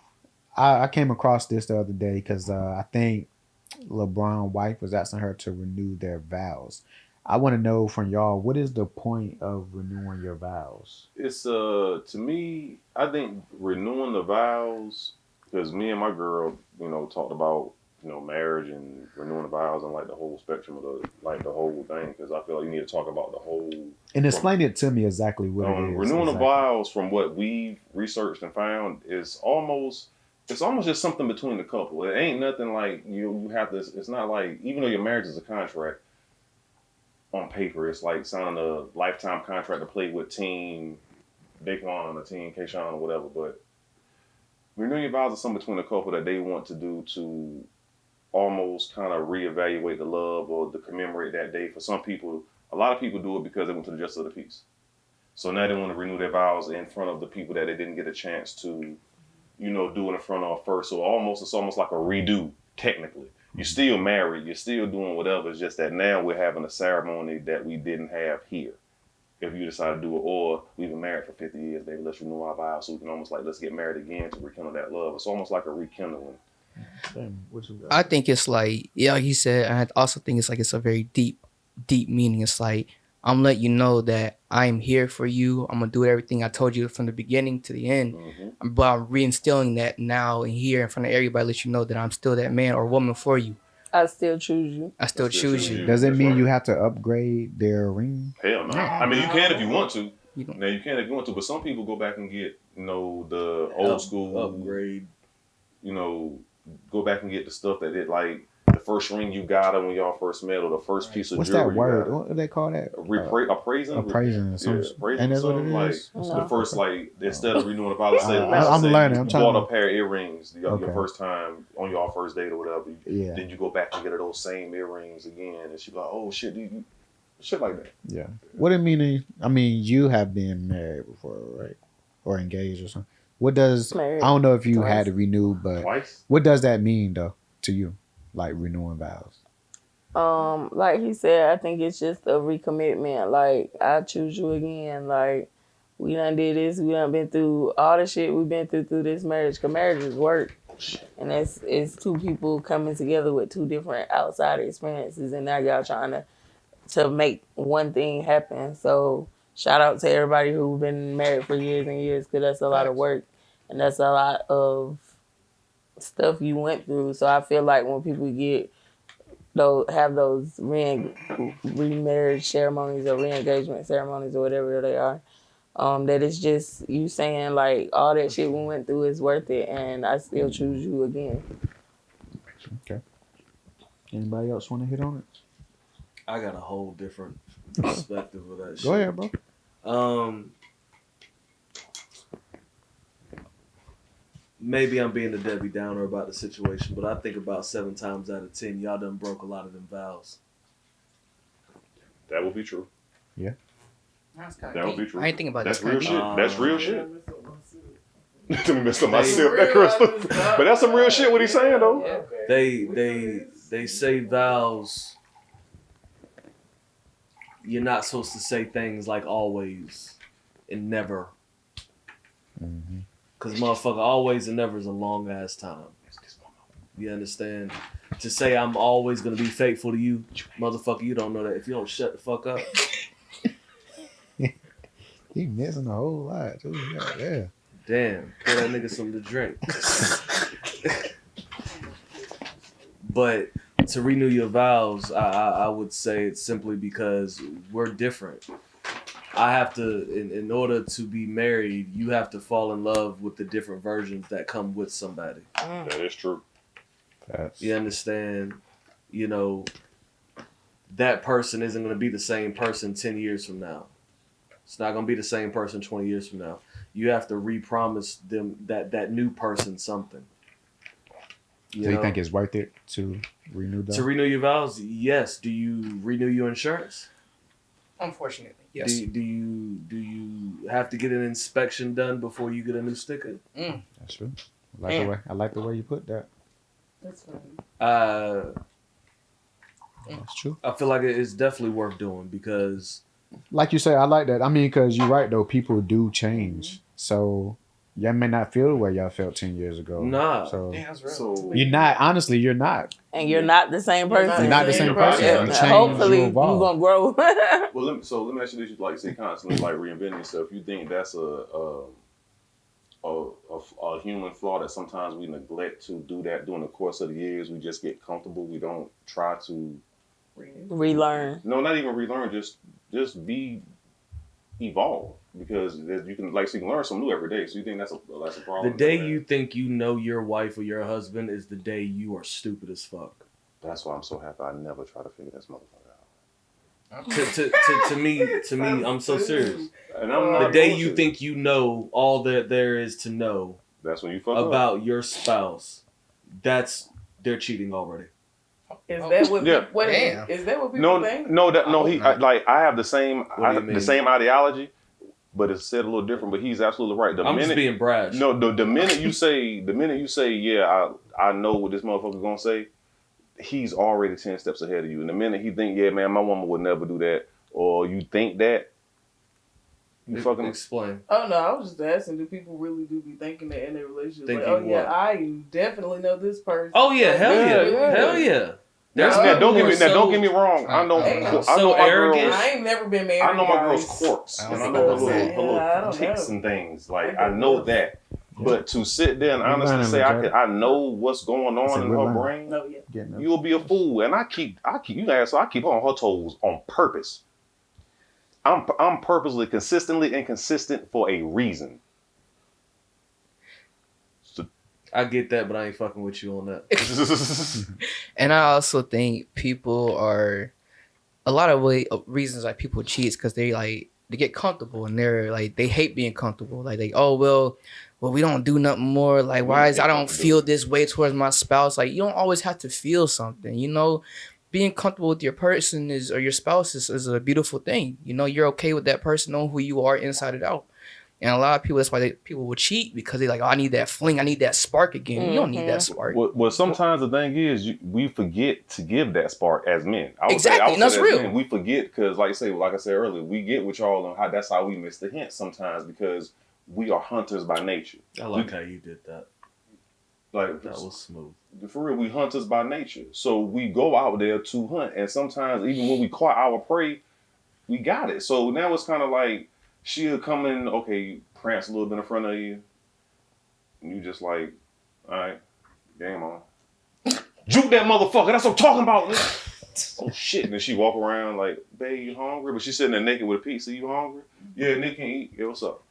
I came across this the other day because I think LeBron's wife was asking her to renew their vows. I want to know from y'all, what is the point of renewing your vows? It's to me, I think renewing the vows, because me and my girl, talked about marriage and renewing the vows and like the whole spectrum of the whole thing. Because I feel like you need to talk about the whole. And explain it to me exactly what it is. Renewing exactly. the vows, from what we've researched and found, is almost. It's almost just something between the couple. It ain't nothing like you have to. It's not like, even though your marriage is a contract on paper, it's like signing a lifetime contract to play with Team Daquan or Team Kayshawn or whatever. But renewing your vows is something between a couple that they want to do to almost kind of reevaluate the love or to commemorate that day. For some people, a lot of people do it because they went to the justice of the peace. So now they want to renew their vows in front of the people that they didn't get a chance to, do it in front of first. So it's almost like a redo, technically. You're still married, you're still doing whatever. It's just that now we're having a ceremony that we didn't have here. If you decide to do it, or we've been married for 50 years, baby, let's renew our vows so we can almost like, let's get married again to rekindle that love. It's almost like a rekindling. I think it's like, yeah, like he said, I also think it's like it's a very deep meaning. It's like, I'm letting you know that I'm here for you. I'm gonna do everything I told you from the beginning to the end. Mm-hmm. But I'm reinstilling that now and here in front of everybody, let you know that I'm still that man or woman for you. I still choose you. I still choose you. Does it That's mean right. you have to upgrade their ring? Hell no. I mean, you can if you want to. You don't. Now you can if you want to, but some people go back and get, the old school upgrade. Go back and get the stuff that it like the first ring you got when y'all first met, or the first piece of What's jewelry. that word? What do they call that? Appraising. Appraising. Appraising. And that's what it Like is. the first, like, instead of renewing the vows, let's say, I'm learning. I'm you trying bought to- a pair of earrings your Okay. first time on your first date or whatever. Yeah. Then you go back and get her those same earrings again, and she like, oh shit, shit like that. Yeah. What it mean? I mean, you have been married before, right? Or engaged or something. What does? Married I don't know if you twice. had to renew, but Twice. what does that mean though to you? Like renewing vows. Like he said, I think it's just a recommitment. Like, I choose you again. Like, we done did this. We done been through all the shit we've been through this marriage. Cause marriage is work, and it's two people coming together with two different outside experiences, and now y'all trying to make one thing happen. So shout out to everybody who's been married for years and years, cause that's a lot of work, and that's a lot of stuff you went through. So I feel like when people have those remarriage ceremonies or re-engagement ceremonies or whatever they are, that it's just you saying like all that shit we went through is worth it, and I still choose you again. Okay. Anybody else want to hit on it? I got a whole different perspective of that shit. Go ahead, bro. Maybe I'm being a Debbie Downer about the situation, but I think about 7 times out of 10, y'all done broke a lot of them vows. That would be true. That That would be true. I ain't thinking about That's that. real shit. That's real shit. Yeah. Messed up my sip, that crystal. But that's some real shit. What he's saying though. They say vows. You're not supposed to say things like always and never. Mm-hmm. Cause motherfucker, always and never is a long ass time. You understand? To say I'm always gonna be faithful to you, motherfucker, you don't know that. If you don't shut the fuck up. He missing a whole lot too. Yeah. Damn, pour that nigga something to drink. But to renew your vows, I would say it's simply because we're different. I have to, in order to be married, you have to fall in love with the different versions that come with somebody. That is true. You understand? That person isn't going to be the same person 10 years from now. It's not going to be the same person 20 years from now. You have to re-promise them that new person something. So you think it's worth it to renew that? To renew your vows? Yes. Do you renew your insurance? Unfortunately, yes. Do you have to get an inspection done before you get a new sticker? That's true. I like the way you put that. That's fine. That's true. I feel like it's definitely worth doing because Like you say, I like that. I mean, because you're right though. People do change. So y'all may not feel the way y'all felt 10 years ago. Nah. So Damn, that's real. So you're not. Honestly, you're not. And you're not the same You're person. You're not the same person. Yeah. You change. Hopefully, You you're evolve. gonna grow. well, let me ask you this: like, say constantly like reinventing yourself. You think that's a human flaw that sometimes we neglect to do that during the course of the years? We just get comfortable. We don't try to Relearn. No, not even relearn. Just be evolve because you can like so you can learn something new every day. So you think that's a problem? The day you think you know your wife or your husband is the day you are stupid as fuck. That's why I'm so happy. I never try to figure this motherfucker out. To me, I'm so serious. And I'm The not day bullshitting. you think you know all that there is to know That's when you fuck up. about your spouse, they're cheating already. Is that what? Yeah. What Damn. is that what people No, think? no, that I no. hope He not. I have the same What do you mean? the same ideology, but it's said a little different. But he's absolutely right. I'm just being brash. No, the minute you say, yeah, I know what this motherfucker's gonna say, he's already 10 steps ahead of you. And the minute he think, yeah, man, my woman would never do that, or you think that, you fucking Explain. Oh no, I was just asking. Do people really do be thinking that in their relationship? Like, Thinking oh yeah, what? I definitely know this person. Oh yeah, hell yeah, Yeah. hell yeah. That's No, now, don't get me so- don't get me wrong. I know Hey, I so know my arrogant. girls. I ain't never been married. I know my guys. girls' quirks, I and I don't know her know. little, Yeah, I don't ticks know. and things. Like I I know guess. that, but to sit there and You're honestly learning, say Majority. I know what's going I on said in we're her learning. brain, No, yeah. Getting up. you'll be a fool. And I keep you guys. So I keep her on her toes on purpose. I'm purposely consistently inconsistent for a reason. I get that, but I ain't fucking with you on that. And I also think people are a lot of reasons like people cheat is because they get comfortable and they're like they hate being comfortable. Like well we don't do nothing more. Like why is I don't feel this way towards my spouse? Like you don't always have to feel something, you know. Being comfortable with your person or your spouse is a beautiful thing. You know, you're okay with that person knowing who you are inside and out. And a lot of people, that's why people will cheat because they're like, oh, I need that fling. I need that spark again. You don't need that spark. Well, sometimes the thing is, we forget to give that spark as men. I would Exactly, and that's as real. men, we forget because, like I said earlier, we get with y'all and how that's how we miss the hint sometimes because we are hunters by nature. I like how you did that. Like That was smooth. for real, we hunters by nature. So we go out there to hunt, and sometimes even when we caught our prey, we got it. So now it's kind of like she'll come in, okay, prance a little bit in front of you, and you just like, all right, game on. Juke that motherfucker. That's what I'm talking about. Oh shit! And then she walk around like, babe, you hungry? But she's sitting there naked with a pizza. You hungry? Yeah, nigga can eat. Yeah, what's up?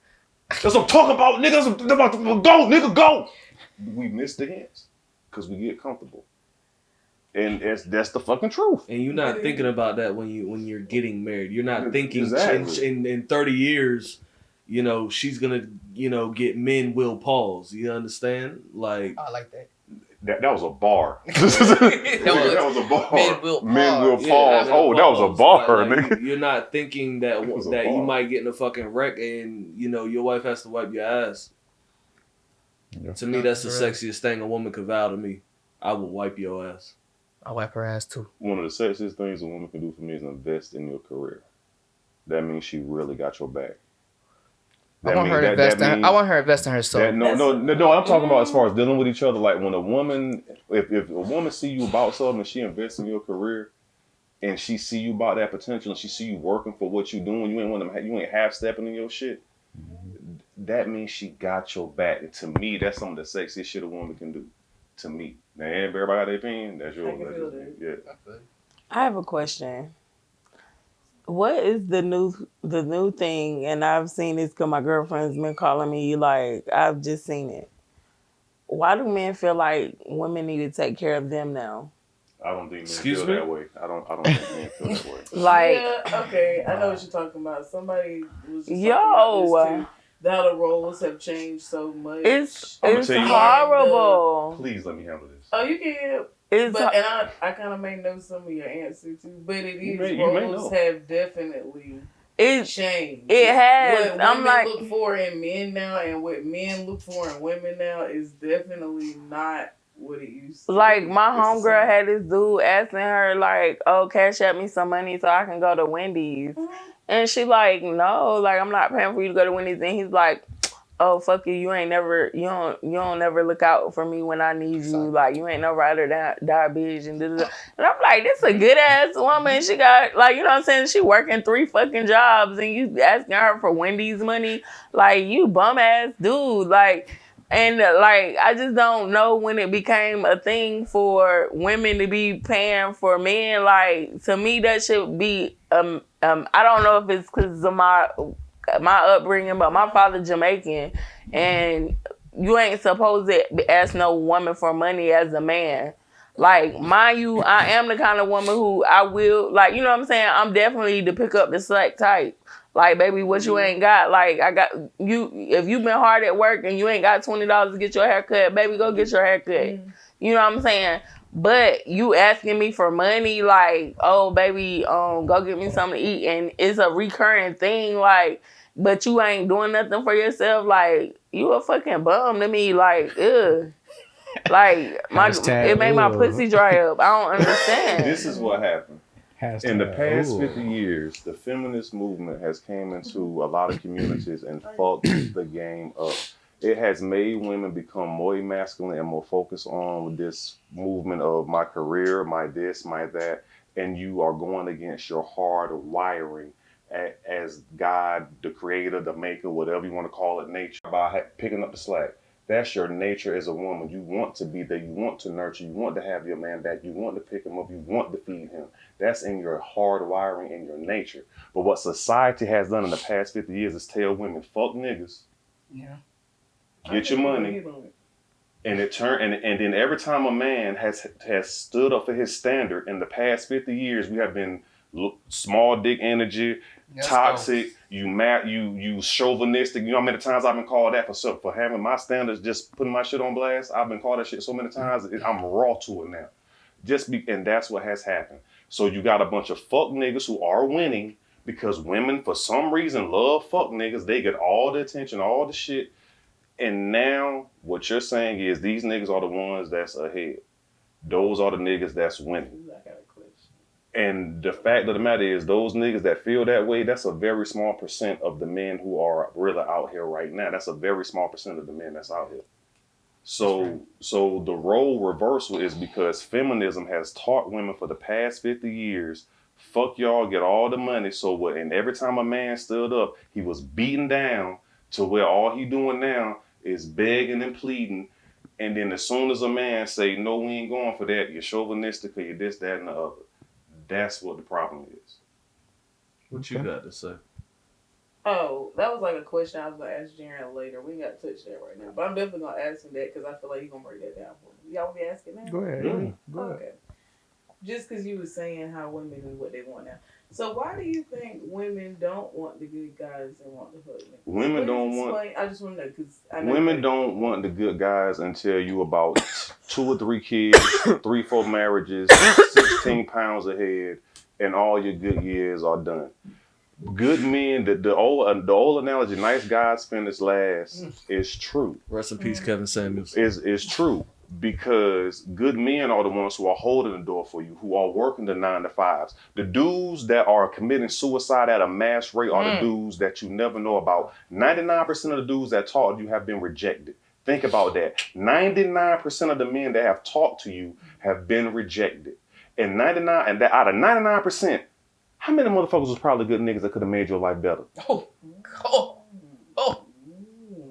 That's what I'm talking about, nigga. That's what I'm about to go, nigga, go. We miss the hints because we get comfortable, and that's the fucking truth. And you're not thinking about that when you're getting married. You're not thinking Exactly. in 30 years, you know, she's gonna, you know, get men will pause. You understand? Like I like that. That was a bar. that was a bar. Men will Men will pause. pause. Yeah, Oh, that was a bar, like, nigga. You're not thinking that was a that you bar. might get in a fucking wreck and you know your wife has to wipe your ass. Yeah. To me, that's the Right. sexiest thing a woman could vow to me. I will wipe your ass. I wipe her ass too. One of the sexiest things a woman can do for me is invest in your career. That means she really got your back. I want her to invest in. I want her to invest in herself. No. I'm talking about as far as dealing with each other. Like when a woman, if a woman see you about something and she invests in your career, and she see you about that potential, and she see you working for what you doing, you ain't half stepping in your shit. That means she got your back. And to me, that's some of the sexiest shit a woman can do. To me, now everybody got their opinion. That's yours. I can feel that. Yeah. I have a question. What is the new thing? And I've seen this because my girlfriend's been calling me. Like I've just seen it. Why do men feel like women need to take care of them now? I don't think men Excuse feel me? that way. I don't think men feel that way. Like, yeah, okay, I know what you're talking about. Somebody was just Yo. talking about this too. How the roles have changed so much. it's I'ma tell you horrible. Please let me handle this. Oh, you can. It's But and I kind of may know some of your answer too. But it You is may roles know. have definitely it's changed. it has. What I'm women like, look for in men now and what men look for in women now is definitely not what it used to like be. my It's the homegirl same. had this dude asking her like, "Oh, cash out me some money so I can go to Wendy's," and she like, "No, like I'm not paying for you to go to Wendy's," and he's like, oh fuck you, you don't never look out for me when I need you, like you ain't no ride or die bitch and da-da-da. And I'm like, this a good ass woman. She got like, you know what I'm saying? She working 3 fucking jobs and you asking her for Wendy's money, like you bum ass dude, like. And like, I just don't know when it became a thing for women to be paying for men. Like, to me, that should be I don't know if it's because of my upbringing, but my father Jamaican, and you ain't supposed to ask no woman for money as a man. Like, mind you, I am the kind of woman who I will, like, you know what I'm saying? I'm definitely the pick up the slack type. Like, baby, what you ain't got? Like, I got you. If you been hard at work and you ain't got $20 to get your hair cut, baby, go get your hair cut. You know what I'm saying? But you asking me for money, like, oh, baby, go get me something to eat, and it's a recurring thing, like, but you ain't doing nothing for yourself, like, you a fucking bum to me, like, ugh. Like, it made my pussy dry up. I don't understand. This is what happened. Hashtag, In the past ooh. 50 years, the feminist movement has came into a lot of communities and fucked the game up. It has made women become more masculine and more focused on this movement of my career, my this, my that, and you are going against your hard wiring as God, the creator, the maker, whatever you want to call it, nature, by picking up the slack. That's your nature as a woman. You want to be there. You want to nurture. You want to have your man back. You want to pick him up. You want to feed him. That's in your hard wiring, in your nature. But what society has done in the past 50 years is tell women, fuck niggas. Yeah. Get your money. And it and then every time a man has stood up for his standard in the past 50 years, we have been small dick energy, toxic, you chauvinistic. You know how many times I've been called that for having my standards, just putting my shit on blast. I've been called that shit so many times. I'm raw to it now. And that's what has happened. So you got a bunch of fuck niggas who are winning because women, for some reason, love fuck niggas. They get all the attention, all the shit. And now what you're saying is these niggas are the ones that's ahead. Those are the niggas that's winning. And the fact of the matter is those niggas that feel that way, that's a very small percent of the men who are really out here right now. That's a very small percent of the men that's out here. So the role reversal is because feminism has taught women for the past 50 years, fuck y'all, get all the money. So what? And every time a man stood up, he was beaten down to where all he doing now is begging and pleading. And then as soon as a man say, no, we ain't going for that, you're chauvinistic or you're this, that, and the other. That's what the problem is. What you got to say? Oh, that was like a question I was going to ask Jaren later. We ain't got to touch that right now. But I'm definitely going to ask him that because I feel like he's going to break that down for me. Y'all want me to ask it now? Go ahead. Yeah. Go ahead. Okay. Just because you were saying how women is what they want now. So why do you think women don't want the good guys and want the hood niggas? Women don't want. I just want to know because Women don't want the good guys until you about 2 or 3 kids, 3, 4 marriages, 16 pounds a head, and all your good years are done. Good men, the old analogy, nice guys finish last, is true. Rest in peace, Kevin Samuels. Is true. Because good men are the ones who are holding the door for you, who are working the 9 to 5s. The dudes that are committing suicide at a mass rate are the dudes that you never know about. 99% of the dudes that talk to you have been rejected. Think about that. 99% of the men that have talked to you have been rejected. And out of 99%, how many motherfuckers was probably good niggas that could have made your life better? Oh.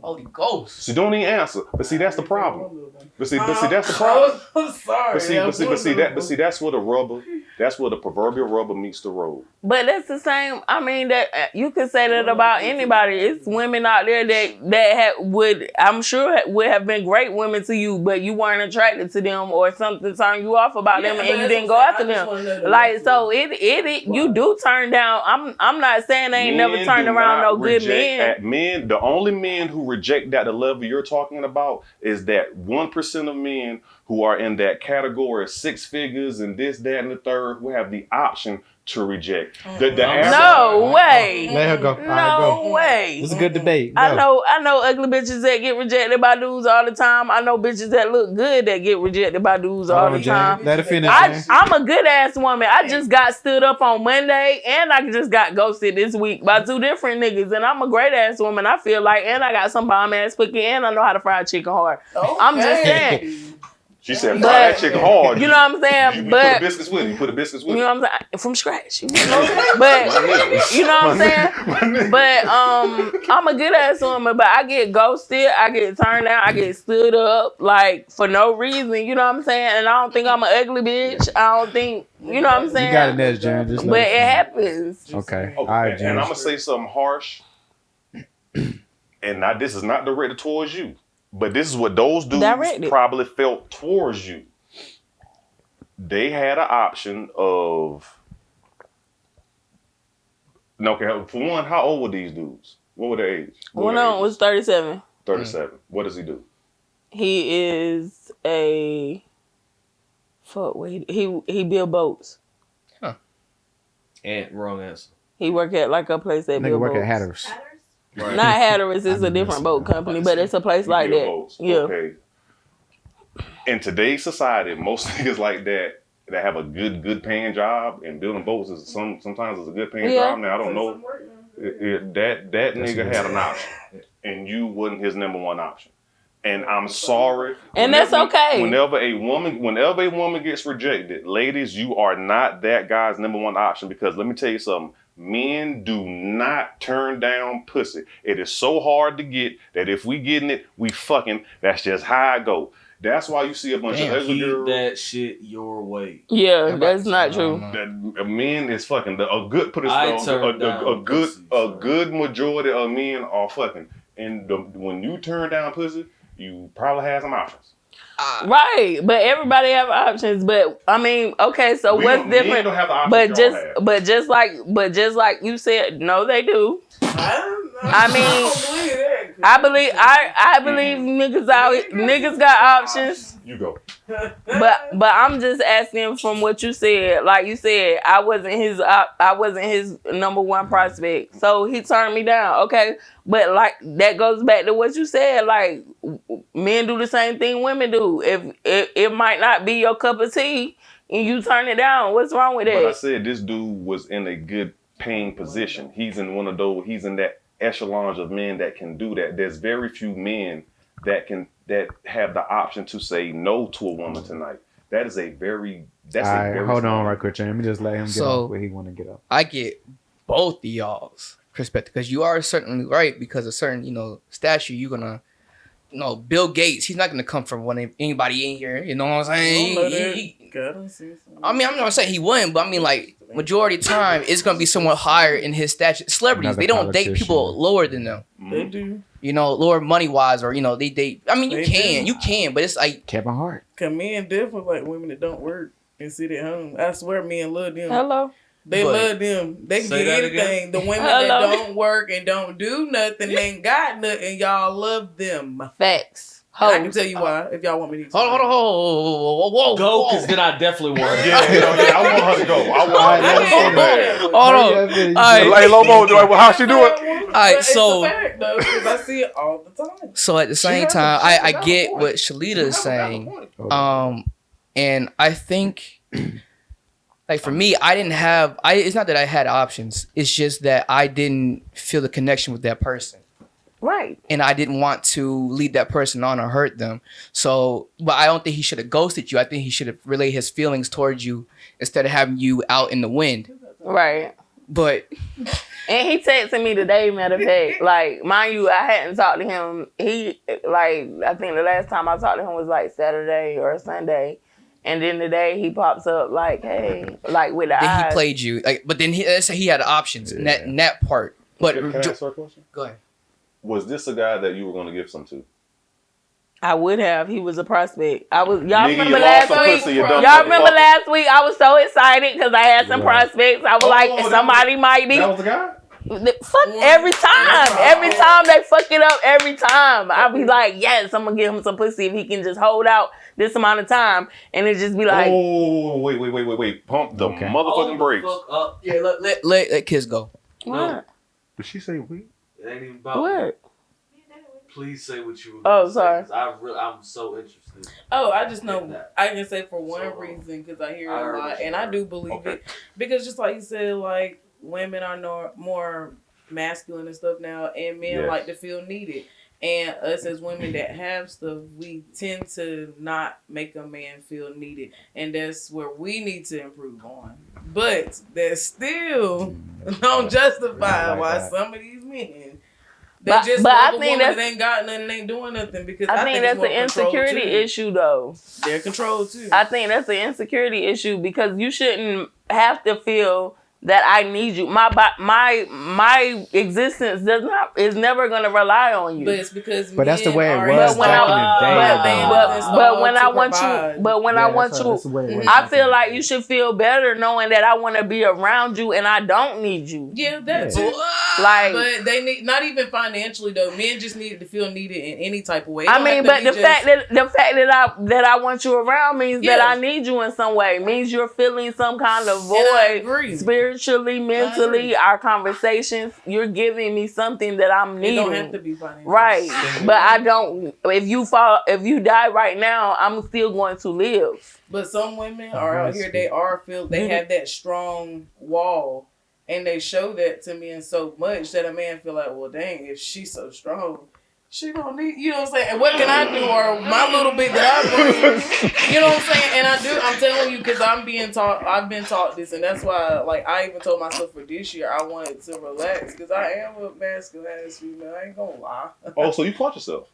Holy Ghost. So don't even answer. But see, that's the problem. But see, that's the problem. I'm sorry. But see, that's where the proverbial rubber meets the road. But that's the same. I mean, that you could say that about anybody. It's women out there that would have been great women to you, but you weren't attracted to them, or something turned you off about them, and you didn't go after them. Like, so you do turn down. I'm not saying they ain't never turned around no good men. The only men who reject at the level you're talking about is that 1% of men who are in that category of 6 figures and this, that, and the third, who have the option to reject. The No way. Let her go. All right, No go. way. This is a good debate. Go. I know ugly bitches that get rejected by dudes all the time. I know bitches that look good that get rejected by dudes all the Jan. time. Let her finish. I'm a good ass woman. I just got stood up on Monday and I just got ghosted this week by 2 different niggas. And I'm a great ass woman. I feel like, and I got some bomb ass cookie and I know how to fry chicken hard. I'm just saying. She said, fry that chicken hard. You know what I'm saying? You but put the biscuits with it. You put the biscuits with it. You know what I'm saying? From scratch. You know? But you know what I'm saying? But I'm a good ass woman, but I get ghosted, I get turned down, I get stood up like for no reason, you know what I'm saying? And I don't think I'm an ugly bitch. I don't think, you know what I'm saying? You got it next, Jan. Just but it happens. Okay. Oh, All right, and Jan. I'm gonna say something harsh. And now this is not directed towards you. But this is what those dudes probably felt towards you. They had an option of. No, okay, for one, how old were these dudes? What were their age? One of them was 37. 37. What does he do? He is a. Fuck, wait. He build boats. Huh. And wrong answer. He work at like a place that build boats. Nigga work at Hatteras. Right. Not Hatteras, it's a different boat company, but it's a place like that. Boats. Yeah. Okay. In today's society, most niggas like that have a good paying job, and building boats is sometimes it's a good paying job. Now I don't know that nigga had an option, and you wasn't his number one option. And I'm sorry. And that's okay. Whenever a woman gets rejected, ladies, you are not that guy's number one option, because let me tell you something. Men do not turn down pussy. It is so hard to get that if we getting it, we fucking. That's just how I go. That's why you see a bunch of ugly girls. Keep that shit your way. Yeah, that's not true. That men is fucking. A good majority of men are fucking. And when you turn down pussy, you probably have some options. Right, but everybody have options. But I mean, okay, so what's different? Don't have the options but just like you said, no, they do. I believe niggas got options. You go. But I'm just asking from what you said. Like you said, I wasn't his number one prospect, so he turned me down. Okay, but like that goes back to what you said. Like men do the same thing women do. If it might not be your cup of tea and you turn it down, what's wrong with that? But I said this dude was in a good paying position. He's in one of those. He's in that echelons of men that can do that. There's very few men that have the option to say no to a woman tonight. That's a very hold on right quick, Let me just let him get off where he want to get up. I get both of y'all's perspective, because you are certainly right, because a certain, statue, you're gonna, Bill Gates, he's not gonna come from anybody in here, you know what I'm saying? I mean, I'm not saying he wouldn't, but I mean, like, majority of the time, it's gonna be somewhat higher in his stature. Celebrities, they don't date people lower than them. They do. Lower money wise, or they. I mean, you can, but it's like Kevin Hart. Cause men definitely like women that don't work and sit at home. I swear, men love them. Hello. They love them. They can get anything. The women that don't work and don't do nothing, ain't got nothing. Y'all love them. Facts. I can tell you why if y'all want me to. Hold on, whoa, go, because then I definitely want to. I want her to go. Hold on. Hey, Lobo, how she do it? All right, so it's a fact, though, because I see it all the time. So at the same time, I get what Shalita is saying, and I think, like for me, I didn't have. It's not that I had options. It's just that I didn't feel the connection with that person. Right. And I didn't want to lead that person on or hurt them. So, but I don't think he should have ghosted you. I think he should have relayed his feelings towards you instead of having you out in the wind. Right. But. And he texted me today, matter of fact. Like, mind you, I hadn't talked to him. I think the last time I talked to him was like Saturday or Sunday. And then today he pops up like, hey, like with the then eyes. He played you. But then he had options in that part. But can I ask her a question? Go ahead. Was this a guy that you were going to give some to? I would have. He was a prospect. Y'all Nigga, remember last week? Y'all remember last week? I was so excited because I had some prospects. I was like, somebody might be. That was the guy? Every time. Every time they fuck it up, every time. I'll be like, yes, I'm gonna give him some pussy if he can just hold out this amount of time. And it just be like, oh, wait. Pump the motherfucking brakes. Fuck up. Yeah, let kids go. what? No. Did she say we? It ain't even about What? that. Please say what you were Oh, gonna say, sorry. 'cause I'm so interested. Oh, I just know in that. I can say for one So, reason because I hear I it a heard lot, what you and I heard. do believe Okay. it because just like you said, like women are more masculine and stuff now, and men Yes. like to feel needed. And us as women that have stuff, we tend to not make a man feel needed, and that's where we need to improve on. But that still don't justify like why that. some of these men. They But- just but I love a think woman that that's- ain't got nothing, ain't doing nothing because I think it's that's more an control, insecurity too. issue, though. They're controlled too. I think that's an insecurity issue because you shouldn't have to feel that I need you. My existence is never gonna rely on you. But it's because But that's the men way it are was But when back in I- the day. but- though. but when I to want provide. you, but when Yeah, I want that's you, the way it was I back feel in like the you day. should feel better knowing that I want to be around you and I don't need you. Yeah, that Yeah. too. Like, But they need not even financially though. Men just need to feel needed in any type of way. It I don't mean, have to but be the just- fact that I want you around means that Yeah. I need you in some way. Means you're filling some kind of And I void agree. spiritually, mentally. Our conversations, you're giving me something that I'm It needing. don't have to be financial. Right, but I don't. If you die right now, I'm still going to live. But some women are out here. They have that strong wall, and they show that to men so much that a man feel like, well, dang, if she's so strong, she don't need. You know what I'm saying? And what can I do? Or my little bit that I bring. You know what I'm saying? And I do. I'm telling you because I'm being taught. I've been taught this, and that's why, like, I even told myself for this year I wanted to relax because I am a masculine ass female. I ain't gonna lie. Oh, so you caught yourself?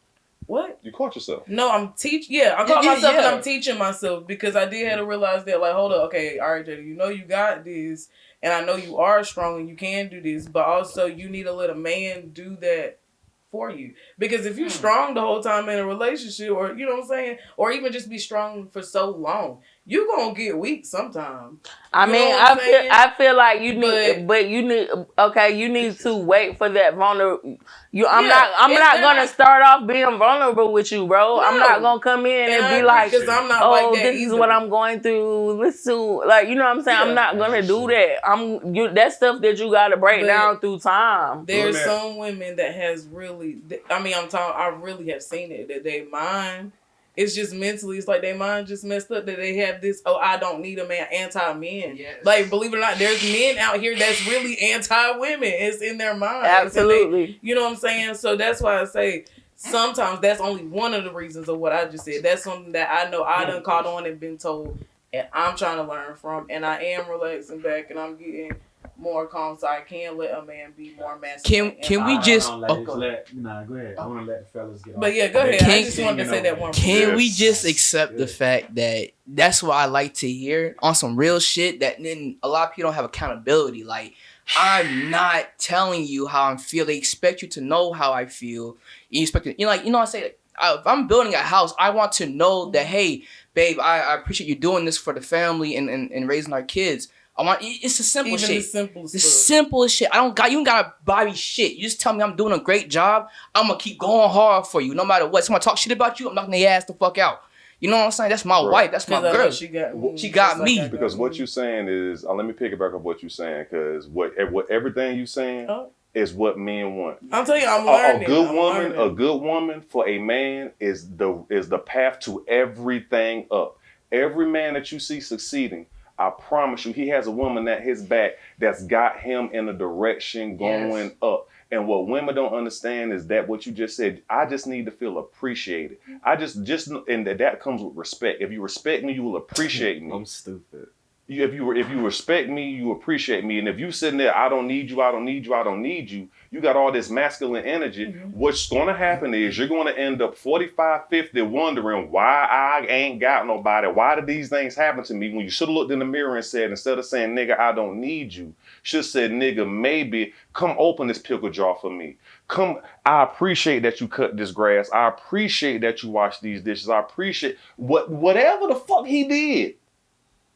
What? You caught yourself? No, I'm teach. Yeah, I caught Yeah, myself and yeah. I'm teaching myself because I did have to realize that. Like, hold up, okay, all right, Jada, you know you got this, and I know you are strong and you can do this, but also you need to let a man do that for you. Because if you're strong the whole time in a relationship, or you know what I'm saying, or even just be strong for so long, you gonna get weak sometime. I You mean, know what I'm saying? I feel like you need, But- but you need, okay, you need to wait for that vulnerable. I'm Yeah, not it's gonna not- start off being vulnerable with you, bro. I'm No. not gonna come in and I be agree, like, 'cause I'm not oh, like that this is either. what I'm going through. Listen, like, you know what I'm saying? Yeah. I'm not gonna do that. That's stuff that you gotta break But- down through time. There's Women- some women that has really, I mean, I really have seen it, that they mind, it's just mentally, it's like their mind just messed up, that they have this, oh, I don't need a man, anti-men. Yes. Like, believe it or not, there's men out here that's really anti-women. It's in their mind. Absolutely. You know what I'm saying? So that's why I say, sometimes that's only one of the reasons of what I just said. That's something that I know I done caught on and been told, and I'm trying to learn from, and I am relaxing back, and I'm getting more calm, so I can let a man be more masculine. Can we just- Nah, go ahead. I want to let the fellas get But yeah, go ahead. I just wanted to say that one. Can we Yes. just accept the fact that that's what I like to hear on some real shit, that then a lot of people don't have accountability. Like, I'm not telling you how I feel. They expect you to know how I feel. You expect it, I say, if I'm building a house, I want to know that, hey, babe, I appreciate you doing this for the family and raising our kids. It's the simple Even shit. the simple The stuff. simplest shit. You ain't gotta buy me shit. You just tell me I'm doing a great job. I'm gonna keep going hard for you, no matter what. Someone talk shit about you, I'm knocking their ass the fuck out. You know what I'm saying? That's my Right. wife. That's my 'Cause I know girl. She got me. She got just me. I got Because what me. you're saying is, let me piggyback off what you're saying, because what everything you saying Oh. is what men want. I'm telling you, I'm A learning. good I'm woman, learning. a good woman for a man is the path to everything up. Every man that you see succeeding, I promise you, he has a woman at his back that's got him in a direction going up. And what women don't understand is that what you just said, I just need to feel appreciated. I just and that comes with respect. If you respect me, you will appreciate me. I'm stupid. If you respect me, you appreciate me. And if you sitting there, I don't need you, I don't need you, I don't need you, you got all this masculine energy. What's going to happen is you're going to end up 45, 50 wondering why I ain't got nobody. Why did these things happen to me? When you should have looked in the mirror and said, instead of saying, nigga, I don't need you, should have said, nigga, maybe come open this pickle jar for me. Come, I appreciate that you cut this grass. I appreciate that you wash these dishes. I appreciate whatever the fuck he did.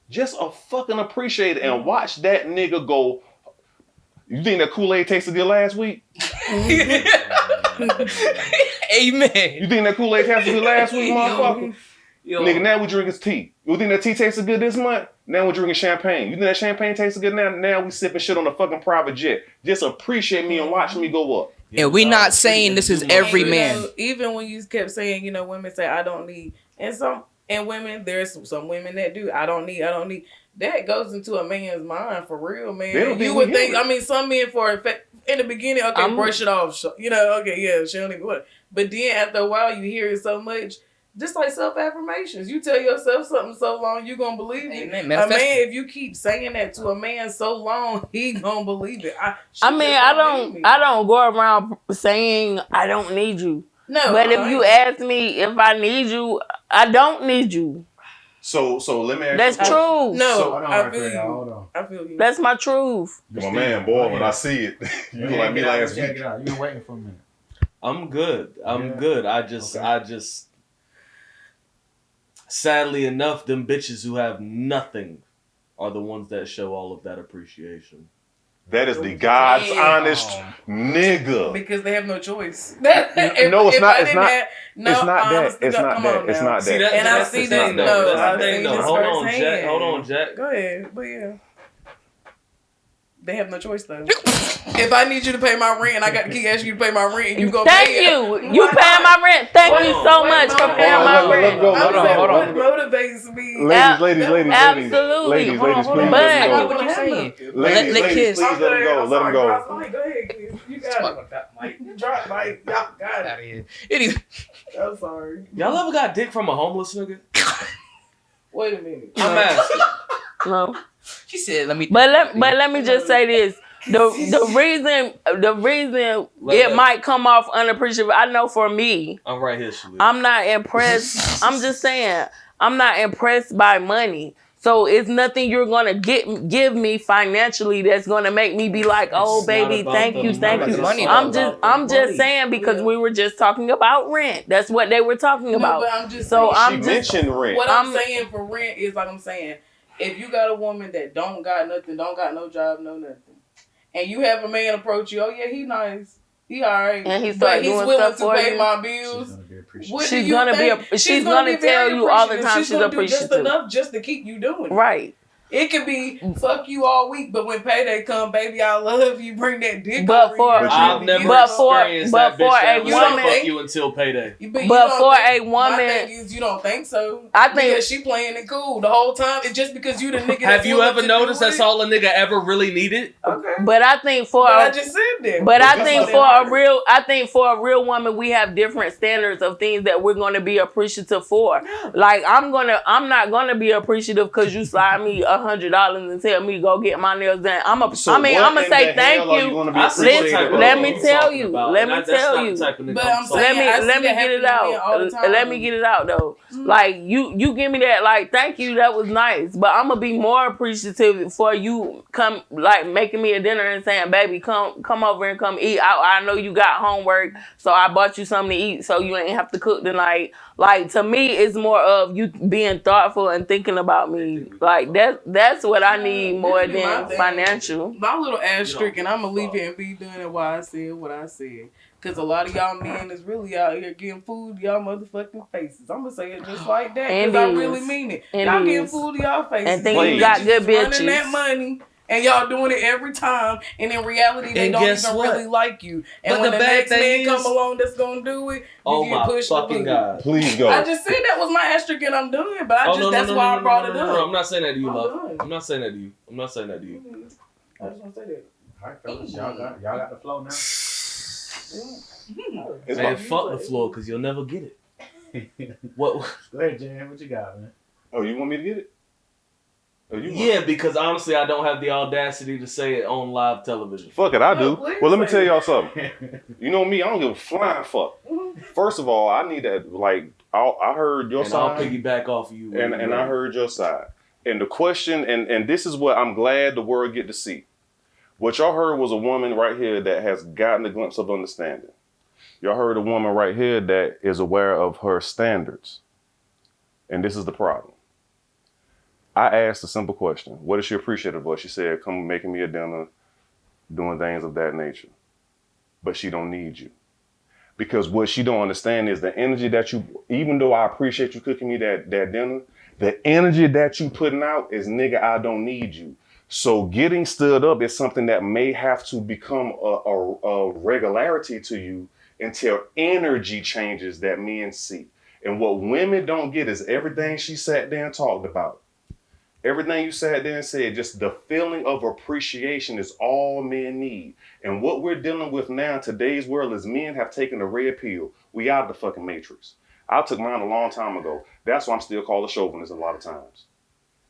Just a fucking appreciate it and watch that nigga go. You think that Kool-Aid tasted good last week? Amen. You think that Kool-Aid tasted good last week, motherfucker? Yo. Nigga, now we drinking tea. You think that tea tasted good this month? Now we're drinking champagne. You think that champagne tasted good now? Now we sipping shit on a fucking private jet. Just appreciate me and watch me go up. And we not saying this is every man. Even when you kept saying, women say I don't need, and women, there's some women that do. I don't need. That goes into a man's mind for real, man. You would think. I mean, some men in the beginning, okay, brush it off. Okay, yeah, she don't even want it. But then after a while, you hear it so much. Just like self-affirmations. You tell yourself something so long, you gonna believe it. Amen. A man, if you keep saying that to a man so long, he gonna believe it. I don't go around saying I don't need you. No. But if you ask me if I need you, I don't need you. So let me ask you. That's true. No, I feel you. I feel you. That's my truth. My man, boy, when I see it, you like me last week. You've been waiting for a minute. I'm good. I'm good. I just sadly enough, them bitches who have nothing are the ones that show all of that appreciation. That is the God's honest nigga. Because they have no choice. No, it's not that. And I see that. No, hold on, Jack. Go ahead, but yeah. They have no choice though. If I need you to pay my rent, I got to keep asking you to pay my rent, and you go Thank pay you. You paying my rent. Thank you so much for paying my rent. Hold on. What motivates me? Ladies. Absolutely. Ladies, please But let him go. What you saying? Ladies, please let him go. Let him go. Go ahead, Chris. You got it. Drop Mike. Y'all got it. Anyway. I'm sorry. Y'all ever got dick from a homeless nigga? Wait a minute. I'm asking. No. She said, "Let me." But let me just say this: the reason it might come off unappreciative. I know for me, I'm right here, Shalita. I'm not impressed. I'm just saying, I'm not impressed by money. So it's nothing you're gonna give me financially that's gonna make me be like, oh baby, thank you. I'm just saying because we were just talking about rent. That's what they were talking about. But I'm just so saying, she mentioned rent. What I'm saying for rent is like I'm saying. If you got a woman that don't got nothing, don't got no job, no nothing, and you have a man approach you, oh yeah, he nice, he alright, and he's willing to pay my bills. She's gonna tell you all the time she's appreciative. Just enough just to keep you doing it. Right. It could be fuck you all week, but when payday come, baby, I love you. Bring that dick. I've never experienced that bitch that was like fuck you until payday. But for a woman, my thing is you don't think so. I think because she playing it cool the whole time. It's just because you the nigga. Have you ever noticed that's all a nigga ever really needed? Okay. But I think I just said that. But I think for a real woman, we have different standards of things that we're going to be appreciative for. Yeah. Like I'm not gonna be appreciative because you slide me $100 and tell me go get my nails done. I'm gonna say thank you. Let me tell you. Let me get it out. Let me get it out though. Mm-hmm. Like you give me that like thank you, that was nice. But I'm gonna be more appreciative for you come like making me a dinner and saying, baby, come over and come eat. I know you got homework, so I bought you something to eat so you ain't have to cook tonight. Like to me, it's more of you being thoughtful and thinking about me. Like that's what I need more than financial. My little asterisk, and I'm gonna leave it and be done at why I said what I said. Cause a lot of y'all men is really out here getting food to y'all motherfucking faces. I'm gonna say it just like that. Cause I really mean it. Y'all getting food to y'all faces. And think you got good bitches. Running that money. And y'all doing it every time, and in reality, they don't even really like you. And but when the next man come along that's gonna do it, you get pushed to the God. Please go. I just said that was my asterisk, and I'm done. But that's why I brought it up. No, I'm not saying that to you, love. I'm not saying that to you. I just want to say that. All right, fellas, y'all got the flow now. Man, fuck the floor, cause you'll never get it. What? Go ahead, Jan. What you got, man? Oh, you want me to get it? Yeah, because honestly, I don't have the audacity to say it on live television. Fuck it, I do. Well, let me tell y'all something. You know me, I don't give a flying fuck. First of all, I need that, like, I heard your side. I'll piggyback off of you. And I heard your side. And the question, and this is what I'm glad the world get to see. What y'all heard was a woman right here that has gotten a glimpse of understanding. Y'all heard a woman right here that is aware of her standards. And this is the problem. I asked a simple question. What is she appreciative of? She said, come making me a dinner, doing things of that nature. But she don't need you. Because what she don't understand is the energy that you, even though I appreciate you cooking me that dinner, the energy that you putting out is, nigga, I don't need you. So getting stood up is something that may have to become a regularity to you until energy changes that men see. And what women don't get is everything she sat there and talked about. Everything you sat there and said, just the feeling of appreciation is all men need. And what we're dealing with now in today's world is men have taken the red pill. We out of the fucking matrix. I took mine a long time ago. That's why I'm still called a chauvinist a lot of times.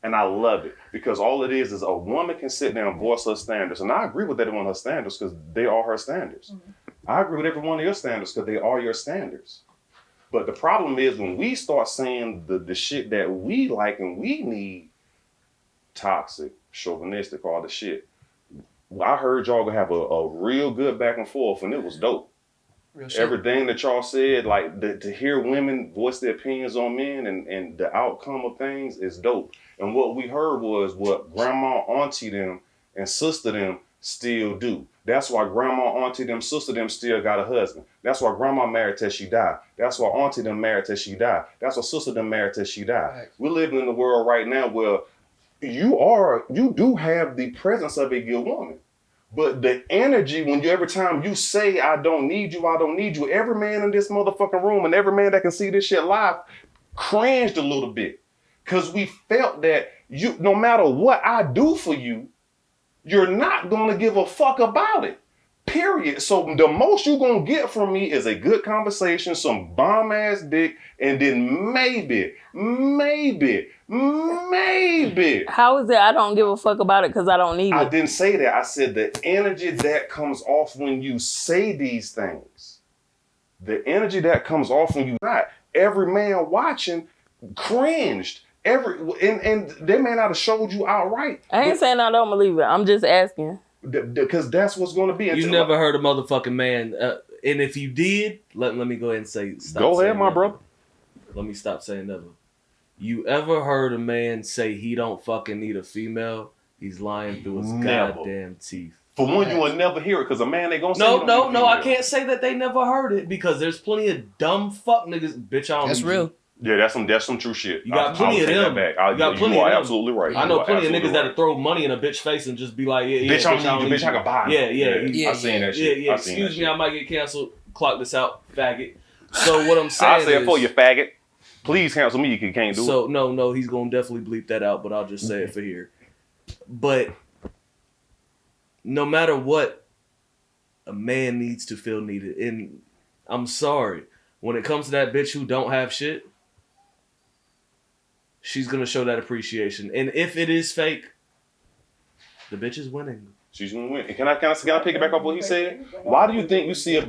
And I love it because all it is a woman can sit there and voice her standards. And I agree with every one of her standards because they are her standards. Mm-hmm. I agree with every one of your standards because they are your standards. But the problem is when we start saying the shit that we like and we need, toxic, chauvinistic, all the shit. I heard y'all gonna have a real good back and forth and it was dope. Everything that y'all said, like to hear women voice their opinions on men and the outcome of things is dope. And what we heard was what grandma, auntie them, and sister them still do. That's why grandma, auntie them, sister them still got a husband. That's why grandma married till she died. That's why auntie them married till she died. That's why sister them married till she died. Right. We're living in the world right now where you do have the presence of a good woman. But the energy, every time you say, I don't need you, every man in this motherfucking room and every man that can see this shit live cringed a little bit. Because we felt that no matter what I do for you, you're not going to give a fuck about it. Period. So the most you're going to get from me is a good conversation, some bomb ass dick, and then maybe. How is it I don't give a fuck about it because I don't need it? I didn't say that. I said the energy that comes off when you say these things. The energy that comes off when you not. Every man watching cringed. And they may not have showed you outright. I ain't saying I don't believe it. I'm just asking. Because that's what's going to be. You never heard a motherfucking man. And if you did, let me go ahead and say stop. Go ahead, my brother. Let me stop saying never. You ever heard a man say he don't fucking need a female? He's lying through his goddamn teeth. For one, you will never hear it because a man ain't gonna say No, I can't say that they never heard it because there's plenty of dumb fuck niggas. Bitch, I don't That's real. Yeah, that's some true shit. You got plenty of them. You are absolutely right. I know plenty of niggas that'll throw money in a bitch face and just be like, bitch, I don't need you, bitch, I can buy it. Yeah. I seen that shit. Yeah. Excuse me, I might get canceled. Clock this out, faggot. So what I'm saying I say it for you, faggot. Please cancel me if you can't do it. So no, he's gonna definitely bleep that out, but I'll just say it for here. But no matter what, a man needs to feel needed. And I'm sorry, when it comes to that bitch who don't have shit, she's gonna show that appreciation. And if it is fake, the bitch is winning. She's gonna win. And can I pick it back off what he said? Why do you think you see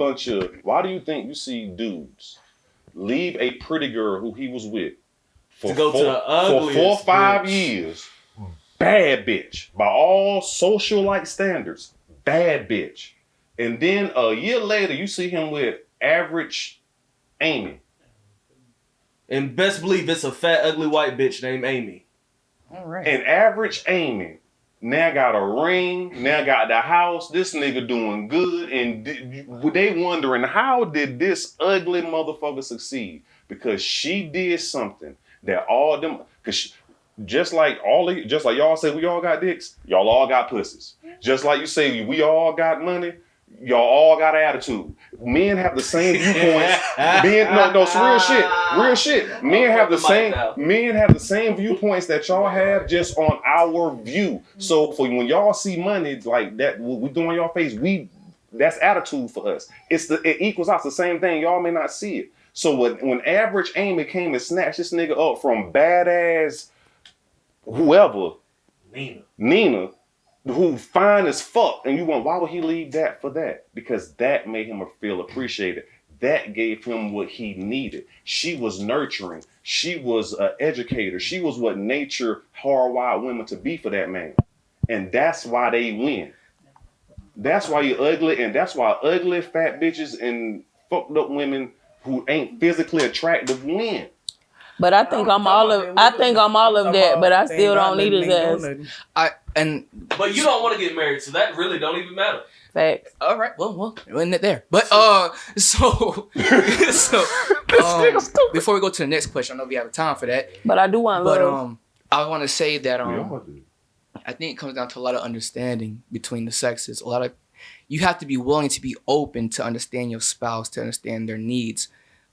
dudes leave a pretty girl who he was with for 4 or 5 years? Bad bitch. By all social-like standards. Bad bitch. And then a year later, you see him with average Amy. And best believe it's a fat, ugly white bitch named Amy. All right. And average Amy now got a ring, now got the house. This nigga doing good. And they wondering, how did this ugly motherfucker succeed? Because she did something that all them, just like y'all say we all got dicks, y'all all got pussies. Just like you say we all got money, y'all all got attitude. Men have the same viewpoints. It's real shit. Men have the same viewpoints that y'all have, just on our view. So for when y'all see money like that, what we do on y'all face, that's attitude for us. It equals out the same thing. Y'all may not see it. So when average Amy came and snatched this nigga up from badass whoever, Nina, who fine as fuck, and you want, why would he leave that for that? Because that made him feel appreciated. That gave him what he needed. She was nurturing. She was an educator. She was what nature hardwired women to be for that man. And that's why they win. That's why you're ugly, and that's why ugly fat bitches and fucked up women who ain't physically attractive win. But I think I'm all of that, but I still don't need his ass. But you don't want to get married, so that really don't even matter. Facts. All right, well, we're in it there. But so before we go to the next question, I know we have time for that. But I do want love. I want to say that Yeah. I think it comes down to a lot of understanding between the sexes. You have to be willing to be open to understand your spouse, to understand their needs,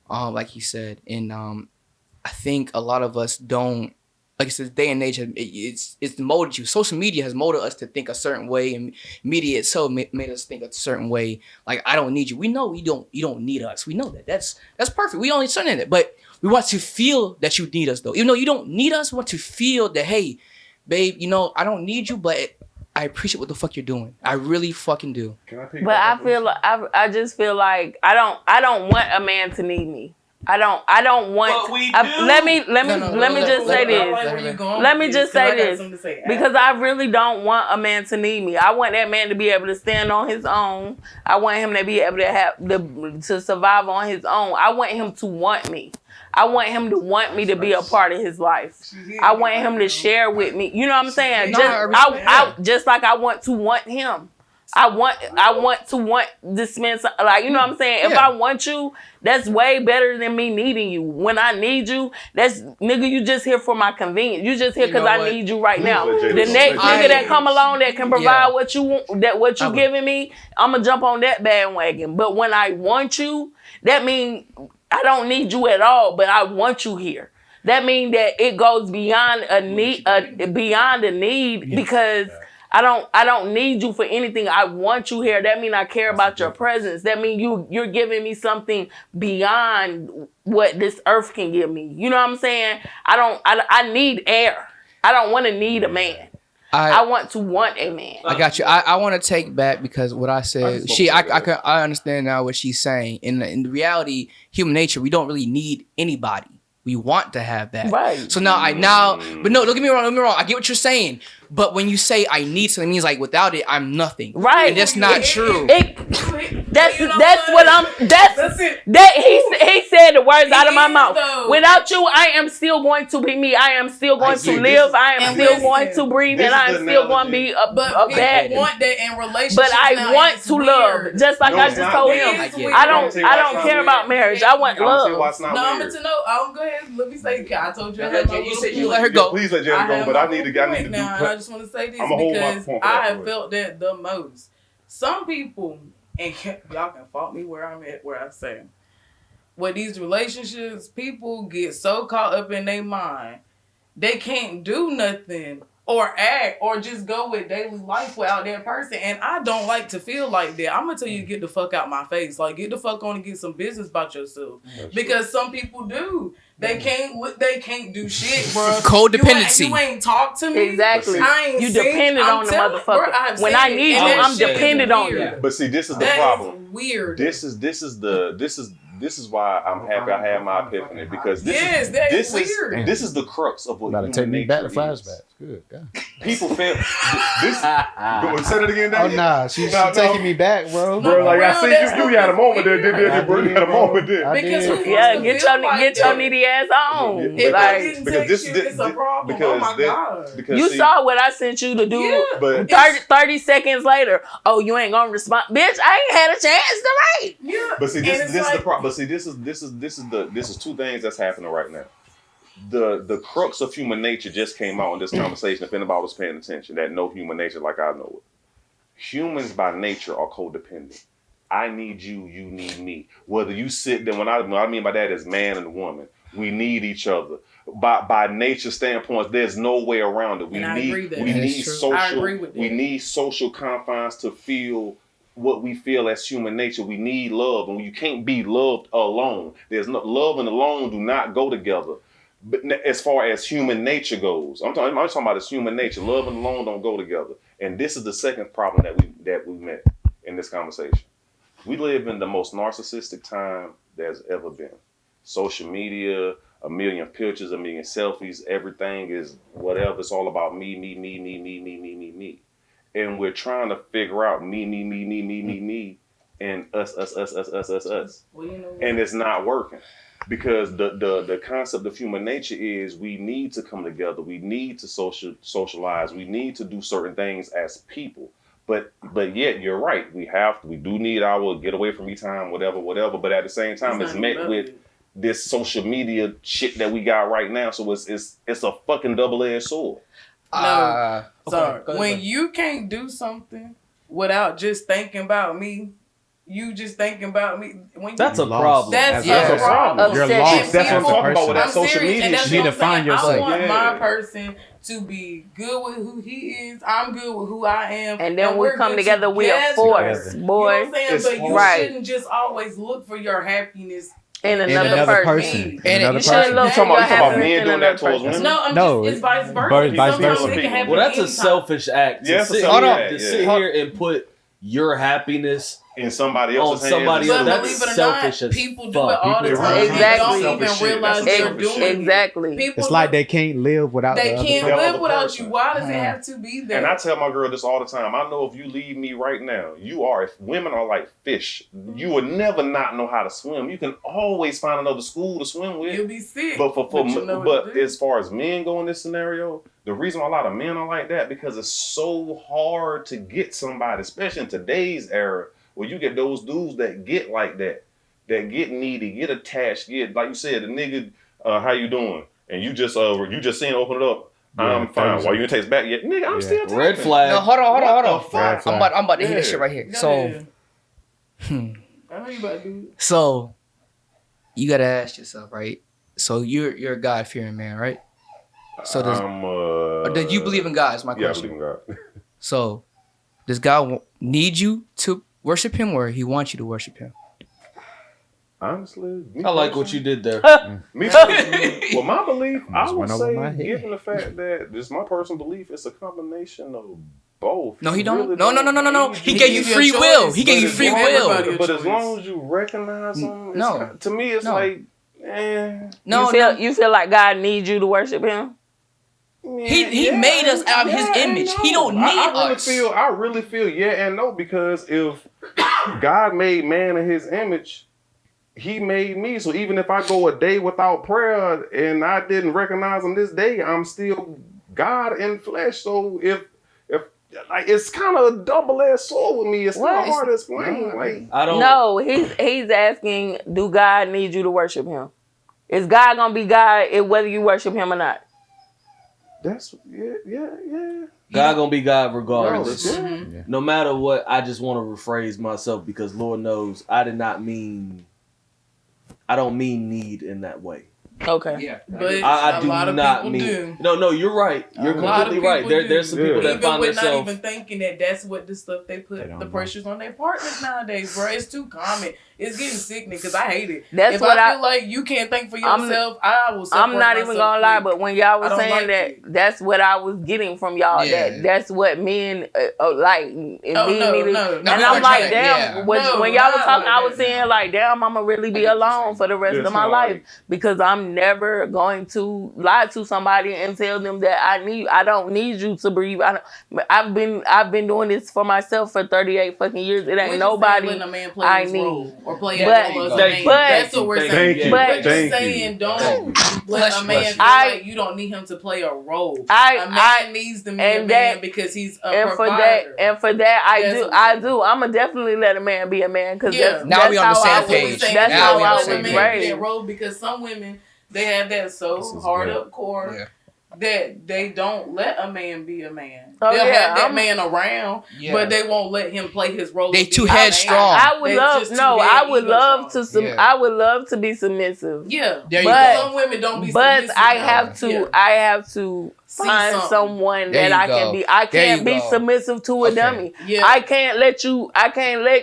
like he said. And I think a lot of us don't. Like I said, day and age, it's molded you. Social media has molded us to think a certain way, and media itself made us think a certain way. Like, I don't need you. We know you don't need us. We know that. That's perfect. We only understand that. But we want to feel that you need us, though. Even though you don't need us, we want to feel that, hey, babe, I don't need you, but I appreciate what the fuck you're doing. I really fucking do. But I just feel like I don't want a man to need me. I don't want. But we do. Let me just say this. Let me just say this because I really don't want a man to need me. I want that man to be able to stand on his own. I want him to be able to survive on his own. I want him to want me. I want him to want me to be a part of his life. I want him to share with me. You know what I'm saying? Just like I want to want him. I want to want this man, like, you know what I'm saying? If I want you, that's way better than me needing you. When I need you, that's, nigga, you just here for my convenience. You just here because I need you right now. The next nigga that come along that can provide what you want, what you giving me, I'm going to jump on that bandwagon. But when I want you, that means I don't need you at all, but I want you here. That means that it goes beyond a need, because I don't need you for anything. I want you here. That means I care about your presence. That means you're giving me something beyond what this earth can give me. You know what I'm saying? I need air. I don't want to need a man. I want to want a man. I got you. I want to take back because what I said. I understand now what she's saying. In the reality, human nature, we don't really need anybody. We want to have that. Right. So but no, don't get me wrong. I get what you're saying. But when you say I need something, it means like without it, I'm nothing. Right. And that's not true. That's what I'm. That's it. He said the words out of my mouth. Though. Without you, I am still going to be me. I am still going to live. I am still going to breathe, and I am still going to be a bad. Want that in relationships. But I want to love, just like I just told him. I don't care about marriage. I want love. No, I'm going to know. I'm go ahead. Let me say. I told you. You said you let her go. Please let Jenny go. But I need to do. I just want to say this because I have felt that the most. Some people, and y'all can fault me where I'm at, where I say, with these relationships, people get so caught up in their mind, they can't do nothing or act or just go with daily life without that person. And I don't like to feel like that. I'm going to tell you, get the fuck out my face. Like, get the fuck on and get some business about yourself. Because some people do. They can't do shit, bro. Codependency. You ain't talk to me. Exactly. You dependent on the motherfucker. Bro, when I need you, I'm dependent on you. But see, this is the problem. Is weird. This is why I'm happy I had my epiphany, because this is the crux of what you take me back to flashbacks. Good. Yeah. People feel this. Go and say it again, Dad. Oh nah, she's taking me back, bro. Bro, like I see you had a moment there. Bro, you had a moment there. Because get your needy ass on. If I didn't text you, it's a problem. Oh my God. You saw what I sent you to do. But 30 seconds later, oh, you ain't gonna respond, bitch. I ain't had a chance to write. Yeah. But see, this is the problem. But see, this is two things that's happening right now. The crux of human nature just came out in this conversation. If anybody was paying attention, that know human nature like I know it. Humans by nature are codependent. I need you, you need me. Whether you sit there, what I mean by that is man and woman. We need each other. By nature standpoint, there's no way around it. We need social confines to feel what we feel as human nature. We need love, and you can't be loved alone. There's no love and alone do not go together. But as far as human nature goes, I'm talking about this human nature. Love and alone don't go together. And this is the second problem that we met in this conversation. We live in the most narcissistic time there's ever been. Social media, a million pictures, a million selfies, everything is whatever. It's all about me. And we're trying to figure out me. and us. Well, you know what? And it's not working. Because the concept of human nature is we need to come together, we need to socialize, we need to do certain things as people. But yet you're right. We do need our get away from me time, whatever. But at the same time, it's met with this social media shit that we got right now. So it's a fucking double-edged sword. No, sorry. Okay, when you can't do something without just thinking about me, you just thinking about me. When That's you, a problem. That's a problem. You're Obsession. lost. That's what I'm as a talking about with that person. social serious, media and that's shit. You what need I'm to find saying. yourself. I want Yeah. my person to be good with who he is. I'm good with who I am. And then we we're come good together, we a together. force, Together. boy. You know what I'm saying? It's But you hard. shouldn't just always look for your happiness In In another another person. person. And Another You shouldn't person. look You for talking your about happiness men in doing another that towards person. women? No, I'm No, just, it's vice versa. vice Sometimes versa. it can happen Well, that's a anytime. selfish act. Yeah, it's a sit, selfish here, act, to yeah. sit here and put your happiness In somebody on else's hands. somebody But else. That's believe it or selfish not, as people do fuck. it all the People time. Exactly. They don't Selfish even shit. realize That's they're selfish doing shit. it. Exactly. People It's like look- they can't live without they the other can't person. live other without person. you. Why does it have to be there? And I tell my girl this all the time. I know if you leave me right now, if women are like fish, you will never not know how to swim. You can always find another school to swim with. You'll be sick. But you know what to do. as far as men go in this scenario, the reason why a lot of men are like that because it's so hard to get somebody, especially in today's era, where you get those dudes that get like that get needy, get attached, get like you said, the nigga, how you doing? And you just saying open it up. Yeah, I'm fine. 30 Why you ain't text back yet? Nigga, I'm Yeah. still talking. red flag. No, hold on. What the fuck? Red I'm about to hit this Yeah. shit right here. Go So, ahead. I know you about to do it. so you gotta ask yourself, right? So you're a God fearing man, right? So do you believe in God? Is my Yeah, I question. believe in God. So does God need you to worship Him, or He wants you to worship Him? Honestly, I like what you did there. Me personally, well, my belief, I Just would went over my say, head. given the fact that this is my personal belief, it's a combination of both. No, He You don't. really No. need He you. gave you gives you a free will. choice, He gave you but free it's will. everybody- But as choice. long as you recognize them, No. to me, it's No. like, eh. No, You feel like God needs you to worship Him? He made us out of His image. He don't need us. I really feel yeah and no, because if God made man in His image, He made me. So even if I go a day without prayer and I didn't recognize Him this day, I'm still God in flesh. So if like it's kind of a double-edged sword with me. It's kind of What? hard to explain. Like I don't. No, he's asking, do God need you to worship Him? Is God gonna be God whether you worship Him or not? that's yeah. God gonna be God regardless. Yeah. Mm-hmm. No matter what, I just want to rephrase myself because Lord knows I don't mean need in that way. Okay. Yeah. But I a do lot of not people mean. do. No, you're right. You're A lot of completely right. people do. There's some people Yeah. that Even find with not themselves. even thinking that that's what the stuff they They put don't the know. pressures on their partners nowadays, bro. It's too common. It's getting sickening because I hate it. That's if what I feel like you can't think for yourself, I will. I'm not even gonna lie, but when y'all I was don't saying like that, it. that's what I was getting from y'all. Yeah. That's what men like. And no, I'm like like, that, damn. yeah. When No, y'all was not talking, like I was that. saying like, damn, I'ma really be I get what you're alone saying. for the rest Yeah, of my it's life like- because I'm never going to lie to somebody and tell them that I don't need you to breathe. I've been doing this for myself for 38 fucking years. It ain't nobody. letting a man play I his need. role or play But- his role as a Thank man. you. That's what we're Thank saying. you. But- We're just Thank saying, you. don't let a man feel I- like you don't need him to play a role. I- A man needs to be a and man that- because he's a And provider. for that, I That's do. what I'm saying. I'ma definitely let a man be a man because Yeah. Now we on the how same I That's what we're page. saying. That's Now how we I on the was same let a page. man be raised. that role because some women they have that This so is hard great. up core Yeah. that they don't let a man be a man. Oh, They'll yeah, have that I'm- man around, Yeah. but they won't let him play his role. They of too being a man. headstrong. I would They love just too no. damn I would ego love strong. to. Yeah. I would love to be submissive. Yeah, There you But- go. some women don't be But submissive. I though. have to. Yeah. I have to See find something. someone There that you I go. can be. I There can't you be go. submissive to a Okay. dummy. Yeah. I can't let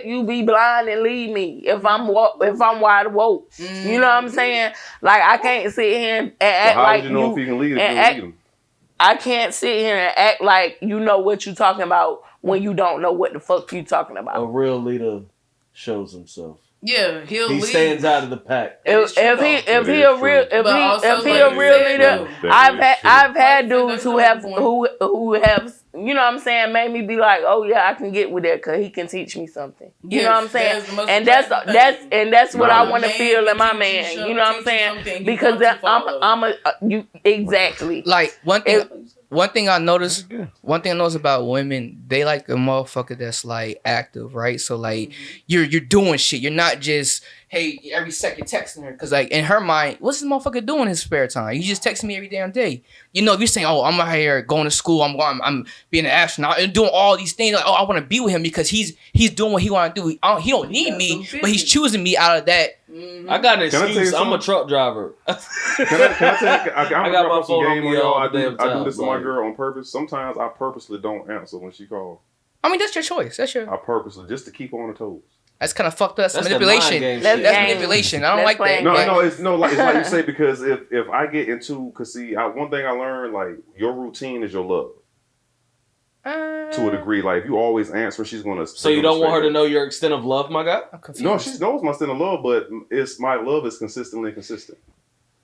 you be blind and lead me if I'm wide woke. You know what I'm saying? Like I can't sit here and Well, act how like would you know if he can lead if you and don't act- lead him? I can't sit here and act like you know what you talking about when you don't know what the fuck you talking A about. real leader shows himself. Yeah, he'll He leave. stands out of the pack. If he a real leader, That I've is had true. dudes who have you know what I'm saying, made me be like, oh yeah, I can get with that because he can teach me something. You know what I'm saying? That's what I want to feel in my man. You know what I'm saying? Because I'm you exactly Like one thing I noticed about women, they like a motherfucker that's like active, right? So like you're doing shit. You're not just hey every second texting her because like in her mind, what's this motherfucker doing in his spare time? You just texting me every damn day. You know, if you're saying, oh, I'm out here going to school, I'm being an astronaut and doing all these things. Like, oh, I want to be with him because he's doing what he want to do. He don't need me, but he's choosing me out of that. I got an excuse. I'm a truck driver. Can I got my phone on me all I the damn time. do this to my girl on purpose. Sometimes I purposely don't answer when she calls. I mean, that's your choice. I purposely just to keep her on her toes. That's kind of fucked up. That's the manipulation. mind game That's shit. That's game. manipulation. I don't like that. No, it's like you say, because if I get into, cause see, one thing I learned, like your routine is your love. To a degree, like if you always answer, she's gonna. So you don't want her to know your extent of love, my guy? I'm confused. No, she knows my extent of love, but my love is consistently consistent.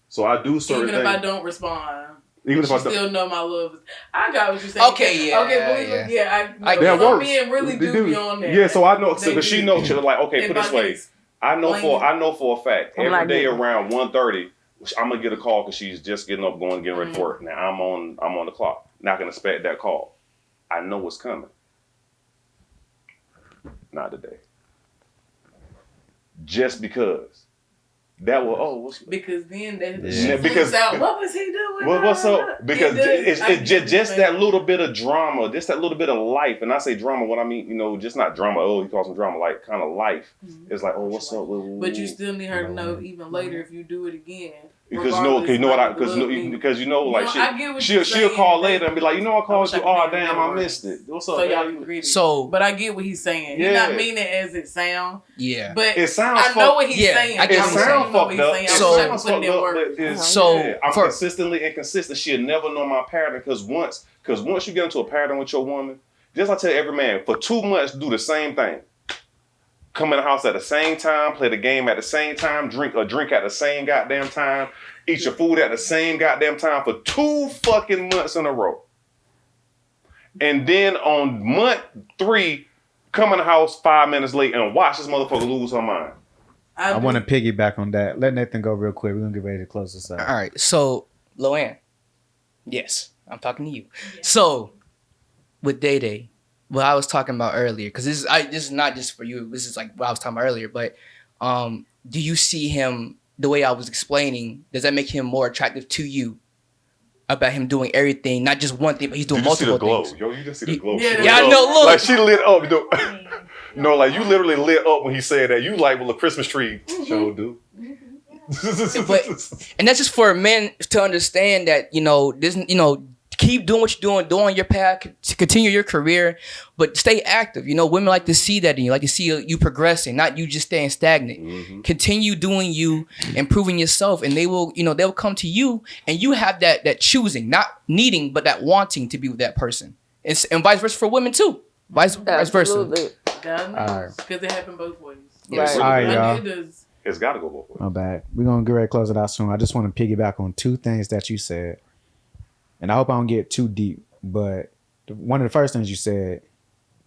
So I do certain even if things. I don't respond. Even if she I don't. still know my love. I got what you're saying. Okay, yeah, okay, yeah. I that some works. men really do be on that. Yeah, so I know. They But she do. knows. Like, okay, put it this way. I know for a fact I'm every like day you. around 1:30, I'm gonna get a call because she's just getting up, getting ready for work. Now I'm on the clock. Not gonna expect that call. I know what's coming. Not today. Just because. That will because then because out. What was he doing? what's up? Because it's just that little bit of drama, just that little bit of life. And I say drama, what I mean, just not drama. Oh, he calls them drama, like kind of life. It's like, oh, what's up? But you still need her to know even later if you do it again. Because she'll call later and be like, I called you. Oh damn, I missed it. What's up? But I get what he's saying. He's not meaning it as it sounds. Yeah, but it sounds. I know what he's saying. I get it sounds fucked up. I'm consistently inconsistent. She'll never know my pattern because once you get into a pattern with your woman, just like I tell every man, for 2 months do the same thing. Come in the house at the same time, play the game at the same time, drink at the same goddamn time, eat your food at the same goddamn time for 2 fucking months in a row. And then on month 3, come in the house 5 minutes late and watch this motherfucker lose her mind. I want to piggyback on that. Let Nathan go real quick. We're going to get ready to close this out. All right. So, Loanne. Yes, I'm talking to you. Yeah. So, with Day Day, what I was talking about earlier, because this is not just for you. This is like what I was talking about earlier. But do you see him the way I was explaining? Does that make him more attractive to you? About him doing everything, not just one thing, but he's doing multiple things. Yo, you just see the glow. Yeah, I know. Look, like she lit up. No, like you literally lit up when he said that. You like, well, a Christmas tree. Sure do. And that's just for men to understand that this keep doing what you're doing your path to continue your career, but stay active. Women like to see that in you, like to see you progressing, not you just staying stagnant. Mm-hmm. Continue doing you, improving yourself, and they will come to you, and you have that choosing, not needing, but that wanting to be with that person, and vice versa for women too. Vice versa. Because it happened both ways. Yes. All right, y'all. It's got to go both ways. My bad. We're gonna get ready to close it out soon. I just want to piggyback on 2 things that you said. And I hope I don't get too deep, but one of the first things you said,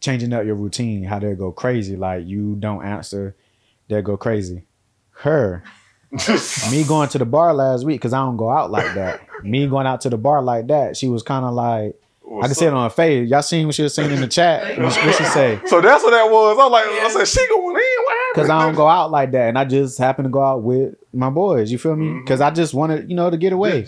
changing up your routine, how they'll go crazy. Like you don't answer, they'll go crazy. Me going to the bar last week, because I don't go out like that. Me going out to the bar like that, she was kind of like, I can see it on her face. Y'all seen what she was saying in the chat? What she say? So that's what that was. I was like, I said, she going in? What happened? Because I don't go out like that, and I just happen to go out with my boys. You feel me? Because I just wanted, to get away.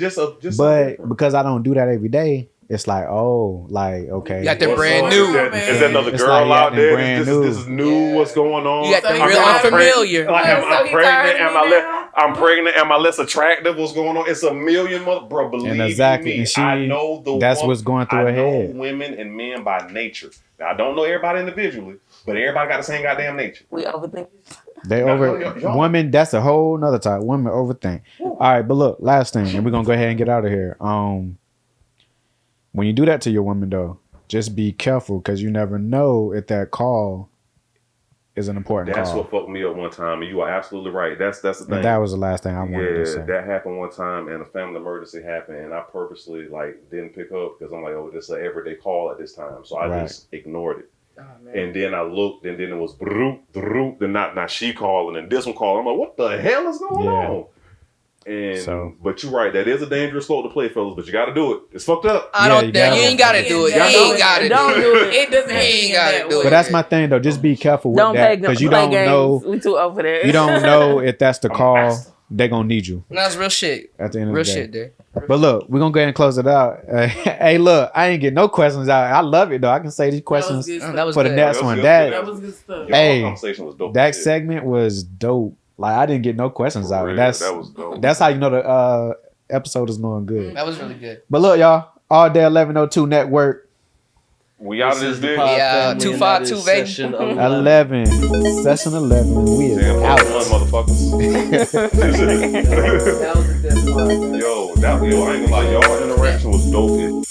But because I don't do that every day, it's like, okay. You got the brand new. Is that another girl out there? This is new. What's going on? You got the real unfamiliar. I'm pregnant. I'm pregnant. Am I less attractive? What's going on? It's a million, bro. Believe me, and I know that's what's going through her head. I know women and men by nature. Now, I don't know everybody individually, but everybody got the same goddamn nature. We overthink. Women, that's a whole nother type. Women overthink. All right, but look, last thing, and we're gonna go ahead and get out of here. When you do that to your woman, though, just be careful, because you never know if that call is an important That's call. what fucked me up one time, and you are absolutely right. That's the thing. And that was the last thing I wanted to say. That happened one time, and a family emergency happened, and I purposely like didn't pick up because I'm like, oh, this is an everyday call at this time, so I just ignored it. Oh, And then I looked, and then it was then not she calling, and this one calling. I'm like, what the hell is going on? And but you're right, that is a dangerous sport to play, fellas. But you got to do it. It's fucked up. I don't think you ain't got to do it. You ain't got to Don't do it. It doesn't have to be that way. But that's my thing though. Just be careful with Don't that because you don't know. We too over there. You don't know if that's the call. They're gonna need you. That's real shit. At the end of Real the day. shit, dude. But look, we're gonna go ahead and close it out. Hey, look, I ain't get no questions out. I love it though. I can say these questions That was for the good. next one. That was good stuff. Hey, conversation was dope. that segment was dope. Like I didn't get no questions out. Real, That's that was dope. That's how you know the episode is going good. That was really good. But look, y'all, all day 1102 network. We out of this bitch. Yeah, 252, baby. Session 11. Session 11. We is Damn, out. motherfuckers. That was a good one. Yo, I ain't gonna lie, y'all interaction was dope.